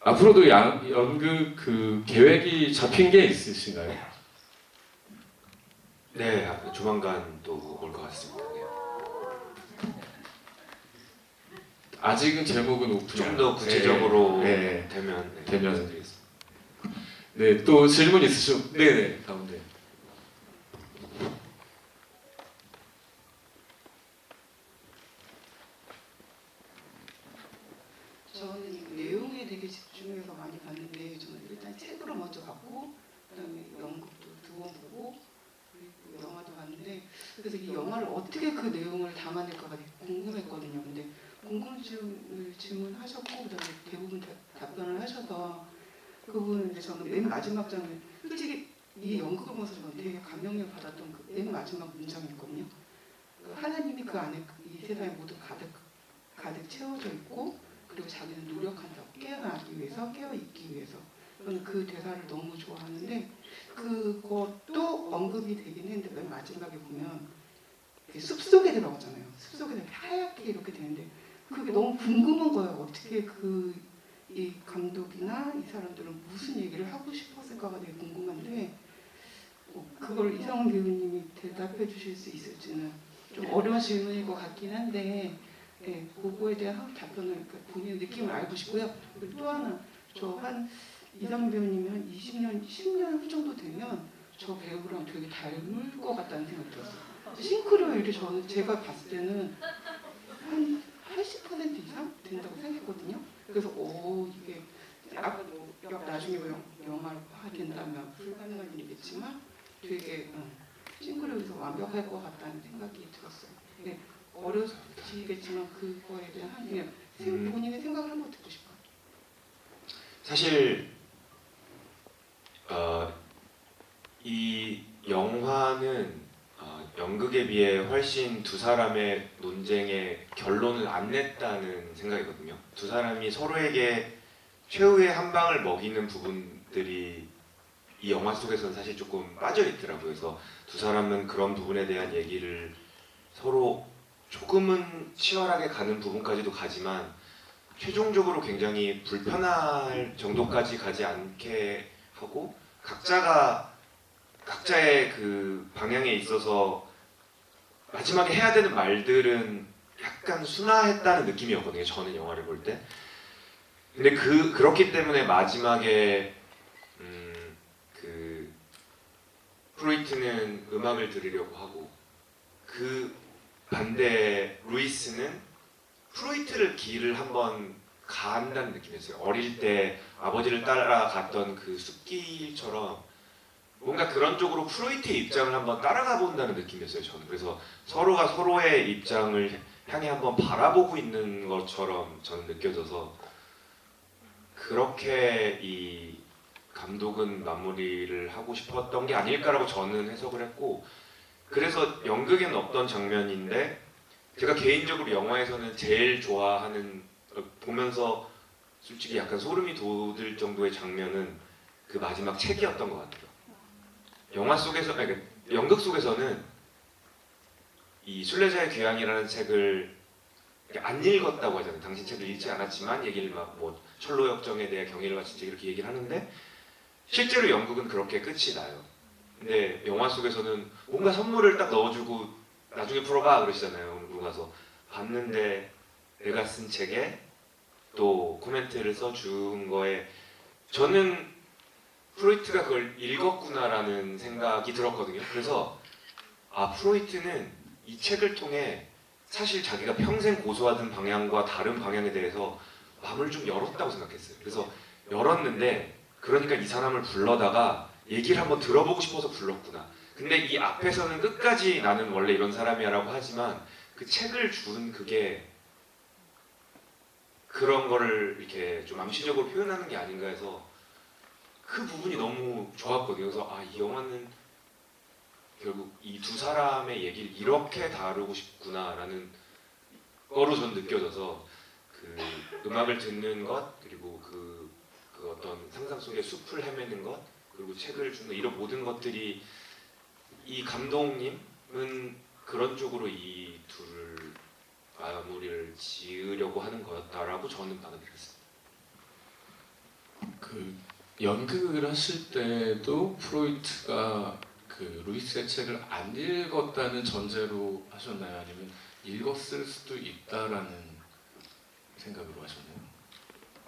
앞으로도 연극 그 계획이 잡힌 게 있으신가요? 네, 조만간 또 올 것 같습니다. 네. 아직은 제목은 오픈이 좀 더 구체적으로 네. 되면 말씀드리겠습니다. 네, 또 질문 있으시면 네네 가운데. 저는 이 내용에 되게 집중해서 많이 봤는데 저는 일단 책으로 먼저 봤고 그다음에 연극도 2번 보고 그리고 영화도 봤는데 그래서 이 영화를 어떻게 그 내용을 담아낼까가 되게 궁금했거든요. 근데 궁금증을 질문하셨고 그다음에 대부분 답변을 하셔서 그 부분은 이제 저는 맨 마지막 장면 솔직히 이 연극을 보면서 저는 되게 감명을 받았던 그 맨 마지막 문장이었거든요. 그 하나님이 그 안에 이 세상에 모두 가득 채워져 있고 그리고 자기는 노력한다고 깨어나기 위해서 깨어있기 위해서 저는 그 대사를 너무 좋아하는데 그것도 언급이 되긴 했는데 맨 마지막에 보면 숲속에 들어가잖아요. 숲속에 하얗게 이렇게 되는데 그게 너무 궁금한 거예요. 어떻게 이 감독이나 이 사람들은 무슨 얘기를 하고 싶었을까가 되게 궁금한데 그걸 이상훈 배우님이 대답해 주실 수 있을지는 좀 어려운 질문일 것 같긴 한데 그거에 대한 답변을 본인의 느낌을 알고 싶고요. 그리고 또 하나 저 한 이상훈 배우님이 한 20년, 10년 후 정도 되면 저 배우랑 되게 닮을 것 같다는 생각이 들었어요. 싱크로율이 제가 봤을 때는 한 80% 이상 된다고 생각했거든요. 그래서 이게 나중에 영화를 하게 된다면 불가능한 일이겠지만 되게 싱크로율에서 완벽할 것 같다는 생각이 들었어요. 네, 어려지겠지만 그거에 대한 그냥 본인의 생각을 한번 듣고 싶어요. 사실 이 영화는 연극에 비해 훨씬 두 사람의 논쟁에 결론을 안 냈다는 생각이거든요. 두 사람이 서로에게 최후의 한 방을 먹이는 부분들이 이 영화 속에서는 사실 조금 빠져 있더라고요. 그래서 두 사람은 그런 부분에 대한 얘기를 서로 조금은 치열하게 가는 부분까지도 가지만 최종적으로 굉장히 불편할 정도까지 가지 않게 하고 각자의 그 방향에 있어서 마지막에 해야 되는 말들은 약간 순화했다는 느낌이었거든요. 저는 영화를 볼 때. 근데 그렇기 때문에 마지막에 그 프로이트는 음악을 들으려고 하고 그 반대 루이스는 프로이트를 길을 한번 간다는 느낌이었어요. 어릴 때 아버지를 따라갔던 그 숲길처럼 뭔가 그런 쪽으로 프로이트의 입장을 한번 따라가 본다는 느낌이었어요. 저는 그래서 서로가 서로의 입장을 향해 한번 바라보고 있는 것처럼 저는 느껴져서 그렇게 이 감독은 마무리를 하고 싶었던 게 아닐까라고 저는 해석을 했고 그래서 연극에는 없던 장면인데 제가 개인적으로 영화에서는 제일 좋아하는 보면서 솔직히 약간 소름이 돋을 정도의 장면은 그 마지막 책이었던 것 같아요. 영화 속에서 아니, 연극 속에서는 이 순례자의 귀향이라는 책을 안 읽었다고 하잖아요. 당신 책을 읽지 않았지만 얘기를 막 뭐 철로 역정에 대해 경의를 바친 책 이렇게 얘기를 하는데 실제로 연극은 그렇게 끝이 나요. 근데 영화 속에서는 뭔가 선물을 딱 넣어주고 나중에 풀어봐 그러시잖아요. 그러고 나서 봤는데 내가 쓴 책에 또 코멘트를 써준 거에 저는 프로이트가 그걸 읽었구나라는 생각이 들었거든요. 그래서 아 프로이트는 이 책을 통해 사실 자기가 평생 고수하던 방향과 다른 방향에 대해서 마음을 좀 열었다고 생각했어요. 그래서 열었는데 그러니까 이 사람을 불러다가 얘기를 한번 들어보고 싶어서 불렀구나. 근데 이 앞에서는 끝까지 나는 원래 이런 사람이야라고 하지만 그 책을 준 그게 그런 거를 이렇게 좀 암시적으로 표현하는 게 아닌가 해서 그 부분이 너무 좋았거든요. 그래서 아 이 영화는 결국 이 두 사람의 얘기를 이렇게 다루고 싶구나라는 거로 전 느껴져서 그 음악을 듣는 것 그리고 그 어떤 상상 속의 숲을 헤매는 것 그리고 책을 주는 이런 모든 것들이 이 감독님은 그런 쪽으로 이 둘을 마무리를 지으려고 하는 거였다라고 저는 받아들였습니다. 그 연극을 하실 때도 프로이트가 그 루이스의 책을 안 읽었다는 전제로 하셨나요? 아니면 읽었을 수도 있다라는 생각으로 하셨나요?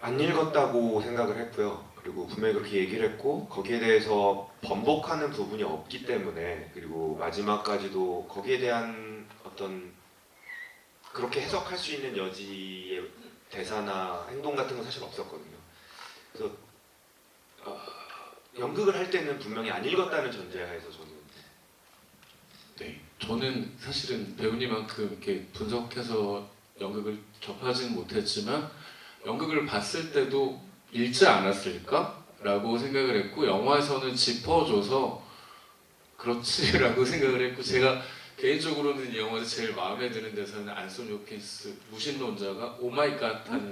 안 읽었다고 생각을 했고요. 그리고 분명히 그렇게 얘기를 했고 거기에 대해서 번복하는 부분이 없기 때문에 그리고 마지막까지도 거기에 대한 어떤 그렇게 해석할 수 있는 여지의 대사나 행동 같은 건 사실 없었거든요. 그래서 연극을 할 때는 분명히 안 읽었다는 전제하에서 저는 네, 저는 사실은 배우님만큼 이렇게 분석해서 연극을 접하지는 못했지만 연극을 봤을 때도 읽지 않았을까라고 생각을 했고 영화에서는 짚어줘서 그렇지라고 생각을 했고 제가 개인적으로는 이 영화에서 제일 마음에 드는 대사는 안소니 홉킨스 무신론자가 오마이갓 하는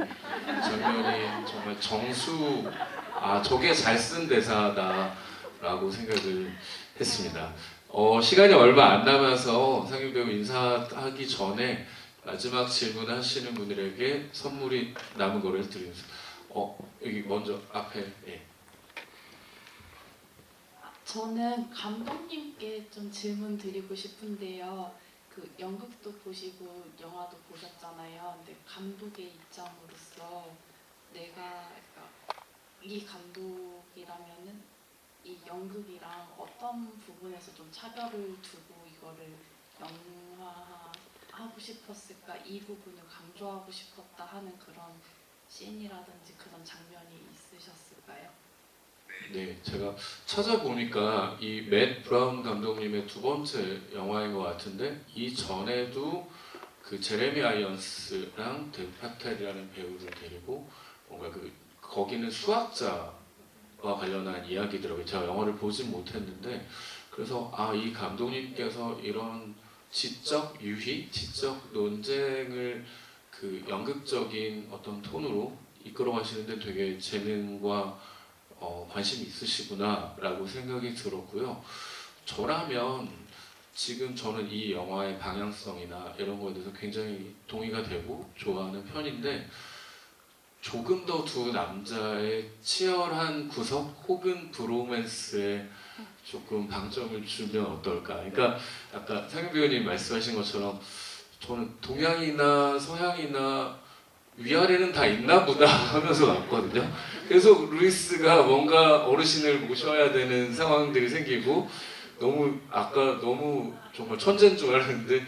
장면이 정말 정수 아 저게 잘 쓴 대사다라고 생각을 했습니다. 시간이 얼마 안 남아서 상윤 배우 인사하기 전에 마지막 질문하시는 분들에게 선물이 남은 거를 드리면서 여기 먼저 앞에 예. 저는 감독님께 좀 질문 드리고 싶은데요. 그 연극도 보시고 영화도 보셨잖아요. 근데 감독의 입장으로서 내가 그러니까 이 감독이라면은 이 연극이랑 어떤 부분에서 좀 차별을 두고 이거를 영화하고 싶었을까? 이 부분을 강조하고 싶었다 하는 그런 씬이라든지 그런 장면이 있으셨을까요? 네, 제가 찾아보니까 이 맷 브라운 감독님의 두 번째 영화인 것 같은데 이 전에도 그 제레미 아이언스랑 데브 파텔이라는 배우를 데리고 뭔가 거기는 수학자와 관련한 이야기더라고요. 제가 영화를 보진 못했는데 그래서 이 감독님께서 이런 지적 유희, 지적 논쟁을 그 연극적인 어떤 톤으로 이끌어가시는데 되게 재능과 관심이 있으시구나라고 생각이 들었고요. 저라면 지금 저는 이 영화의 방향성이나 이런 거에 대해서 굉장히 동의가 되고 좋아하는 편인데 조금 더 두 남자의 치열한 구석 혹은 브로맨스에 조금 방점을 주면 어떨까. 그러니까 아까 상윤 배우님 말씀하신 것처럼 저는 동양이나 서양이나 위아래는 다 있나 보다 하면서 왔거든요. 계속 루이스가 뭔가 어르신을 모셔야 되는 상황들이 생기고 아까 너무 정말 천재인 줄 알았는데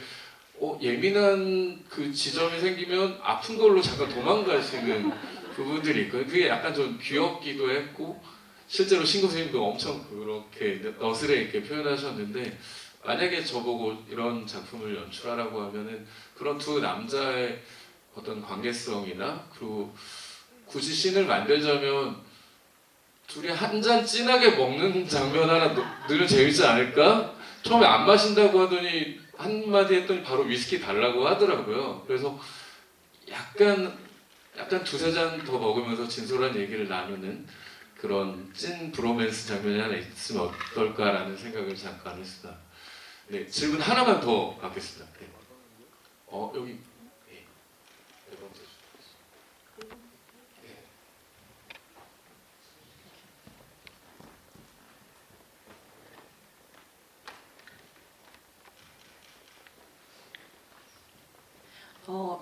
예민한 그 지점이 생기면 아픈 걸로 잠깐 도망가시는 부분들이 있거든요. 그게 약간 좀 귀엽기도 했고 실제로 신고 선생님도 엄청 그렇게 너스레 있게 표현하셨는데 만약에 저보고 이런 작품을 연출하라고 하면은 그런 두 남자의 어떤 관계성이나 그리고 굳이 씬을 만들자면 둘이 한 잔 진하게 먹는 장면 하나 넣으면 재밌지 않을까? 처음에 안 마신다고 하더니 한마디 했더니 바로 위스키 달라고 하더라고요. 그래서 약간 두세 잔 더 먹으면서 진솔한 얘기를 나누는 그런 찐 브로맨스 장면이 하나 있으면 어떨까라는 생각을 잠깐 했습니다. 네, 질문 하나만 더 받겠습니다. 네. 여기 네. 네 번째. 네.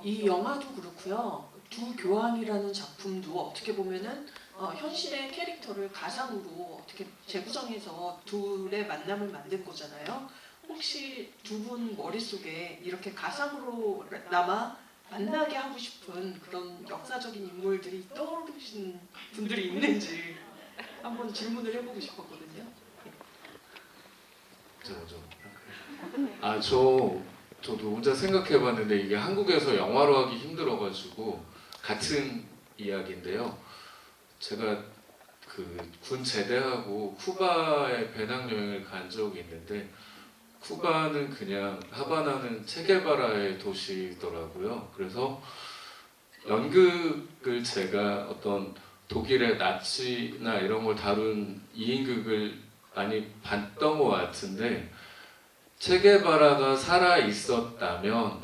이 영화도 그렇고요. 두 교황이라는 작품도 어떻게 보면은 현실의 캐릭터를 가상으로 어떻게 재구성해서 둘의 만남을 만든 거잖아요. 혹시 두 분 머릿속에 이렇게 가상으로나마 만나게 하고 싶은 그런 역사적인 인물들이 떠오르신 분들이 있는지 한번 질문을 해보고 싶었거든요. 저도 혼자 생각해봤는데 이게 한국에서 영화로 하기 힘들어가지고 같은 이야기인데요. 제가 그 군 제대하고 쿠바에 배낭여행을 간 적이 있는데 쿠바는 그냥 하바나는 체게바라의 도시더라고요. 그래서 연극을 제가 어떤 독일의 나치나 이런 걸 다룬 2인극을 많이 봤던 것 같은데 체게바라가 살아 있었다면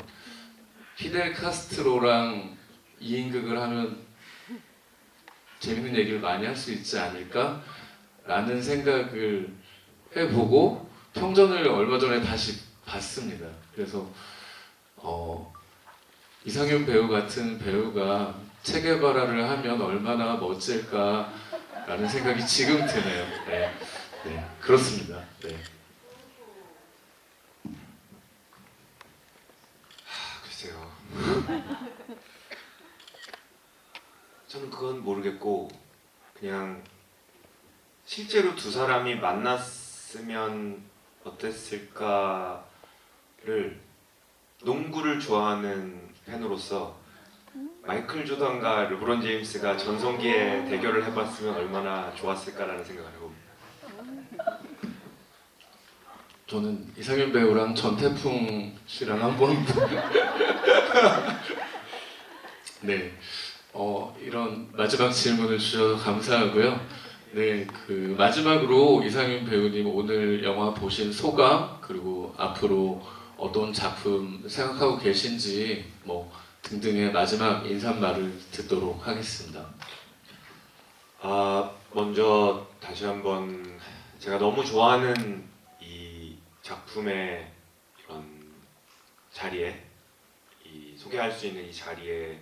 피델 카스트로랑 2인극을 하면 재밌는 얘기를 많이 할 수 있지 않을까? 라는 생각을 해보고 평전을 얼마 전에 다시 봤습니다. 그래서 이상윤 배우 같은 배우가 체게바라를 하면 얼마나 멋질까라는 생각이 지금 드네요. 네, 네 그렇습니다. 네. 글쎄요. 저는 그건 모르겠고 그냥 실제로 두 사람이 만났으면 어땠을까를 농구를 좋아하는 팬으로서 마이클 조던과 르브론 제임스가 전성기에 대결을 해봤으면 얼마나 좋았을까라는 생각을 해봅니다. 저는 이상윤 배우랑 전태풍 씨랑 한번 네, 이런 마지막 질문을 주셔서 감사하고요. 네, 그 마지막으로 이상윤 배우님 오늘 영화 보신 소감 그리고 앞으로 어떤 작품 생각하고 계신지 뭐 등등의 마지막 인사말을 듣도록 하겠습니다. 먼저 다시 한번 제가 너무 좋아하는 이 작품의 이런 자리에 소개할 수 있는 이 자리에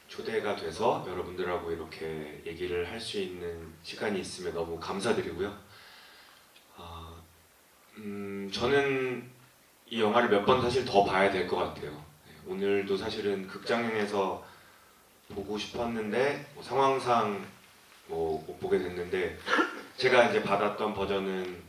초대가 돼서 여러분들하고 이렇게 얘기를 할 수 있는 시간이 있으면 너무 감사드리고요. 저는 이 영화를 몇 번 사실 더 봐야 될 것 같아요. 오늘도 사실은 극장에서 보고 싶었는데 상황상 못 보게 됐는데 제가 이제 받았던 버전은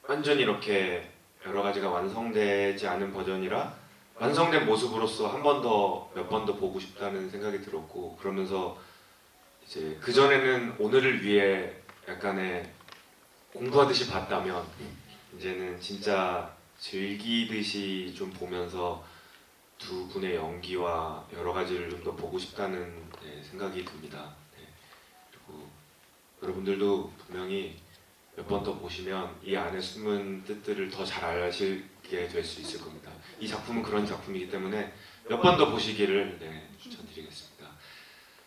완전히 이렇게 여러 가지가 완성되지 않은 버전이라 완성된 모습으로서 한 번 더, 몇 번 더 보고 싶다는 생각이 들었고 그러면서 이제 그 전에는 오늘을 위해 약간의 공부하듯이 봤다면 이제는 진짜 즐기듯이 좀 보면서 두 분의 연기와 여러 가지를 좀 더 보고 싶다는 생각이 듭니다. 여러분들도 분명히 몇 번 더 보시면 이 안에 숨은 뜻들을 더 잘 아시게 될 수 있을 겁니다. 이 작품은 그런 작품이기 때문에 몇 번 더 보시기를 추천드리겠습니다.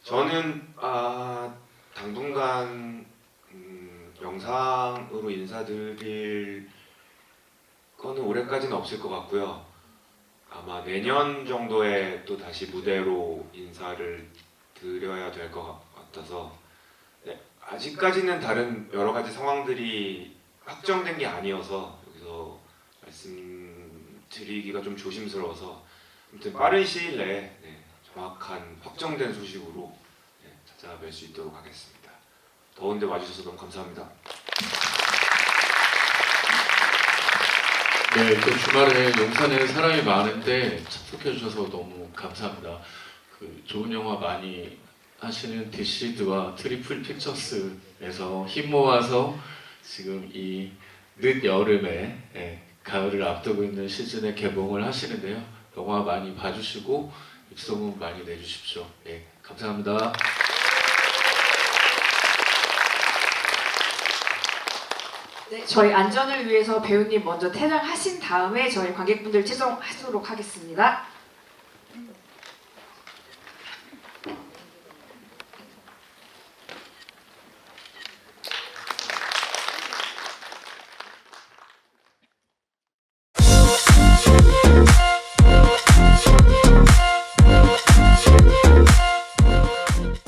저는 당분간 영상으로 인사드릴 거는 올해까지는 없을 것 같고요. 아마 내년 정도에 또 다시 무대로 인사를 드려야 될 것 같아서 아직까지는 다른 여러 가지 상황들이 확정된 게 아니어서 여기서 말씀드리기가 좀 조심스러워서 아무튼 빠른 시일 내에 정확한 확정된 소식으로 찾아뵐 수 있도록 하겠습니다. 더운데 와주셔서 너무 감사합니다. 네, 또 주말에 용산에 사람이 많은데 참석해 주셔서 너무 감사합니다. 그 좋은 영화 많이 하시는 디시드와 트리플 픽처스에서 힘 모아서 지금 이 늦 여름에 가을을 앞두고 있는 시즌에 개봉을 하시는데요. 영화 많이 봐주시고 입소문 많이 내주십시오. 네, 감사합니다. 네, 저희 안전을 위해서 배우님 먼저 퇴장하신 다음에 저희 관객분들 채송하도록 하겠습니다.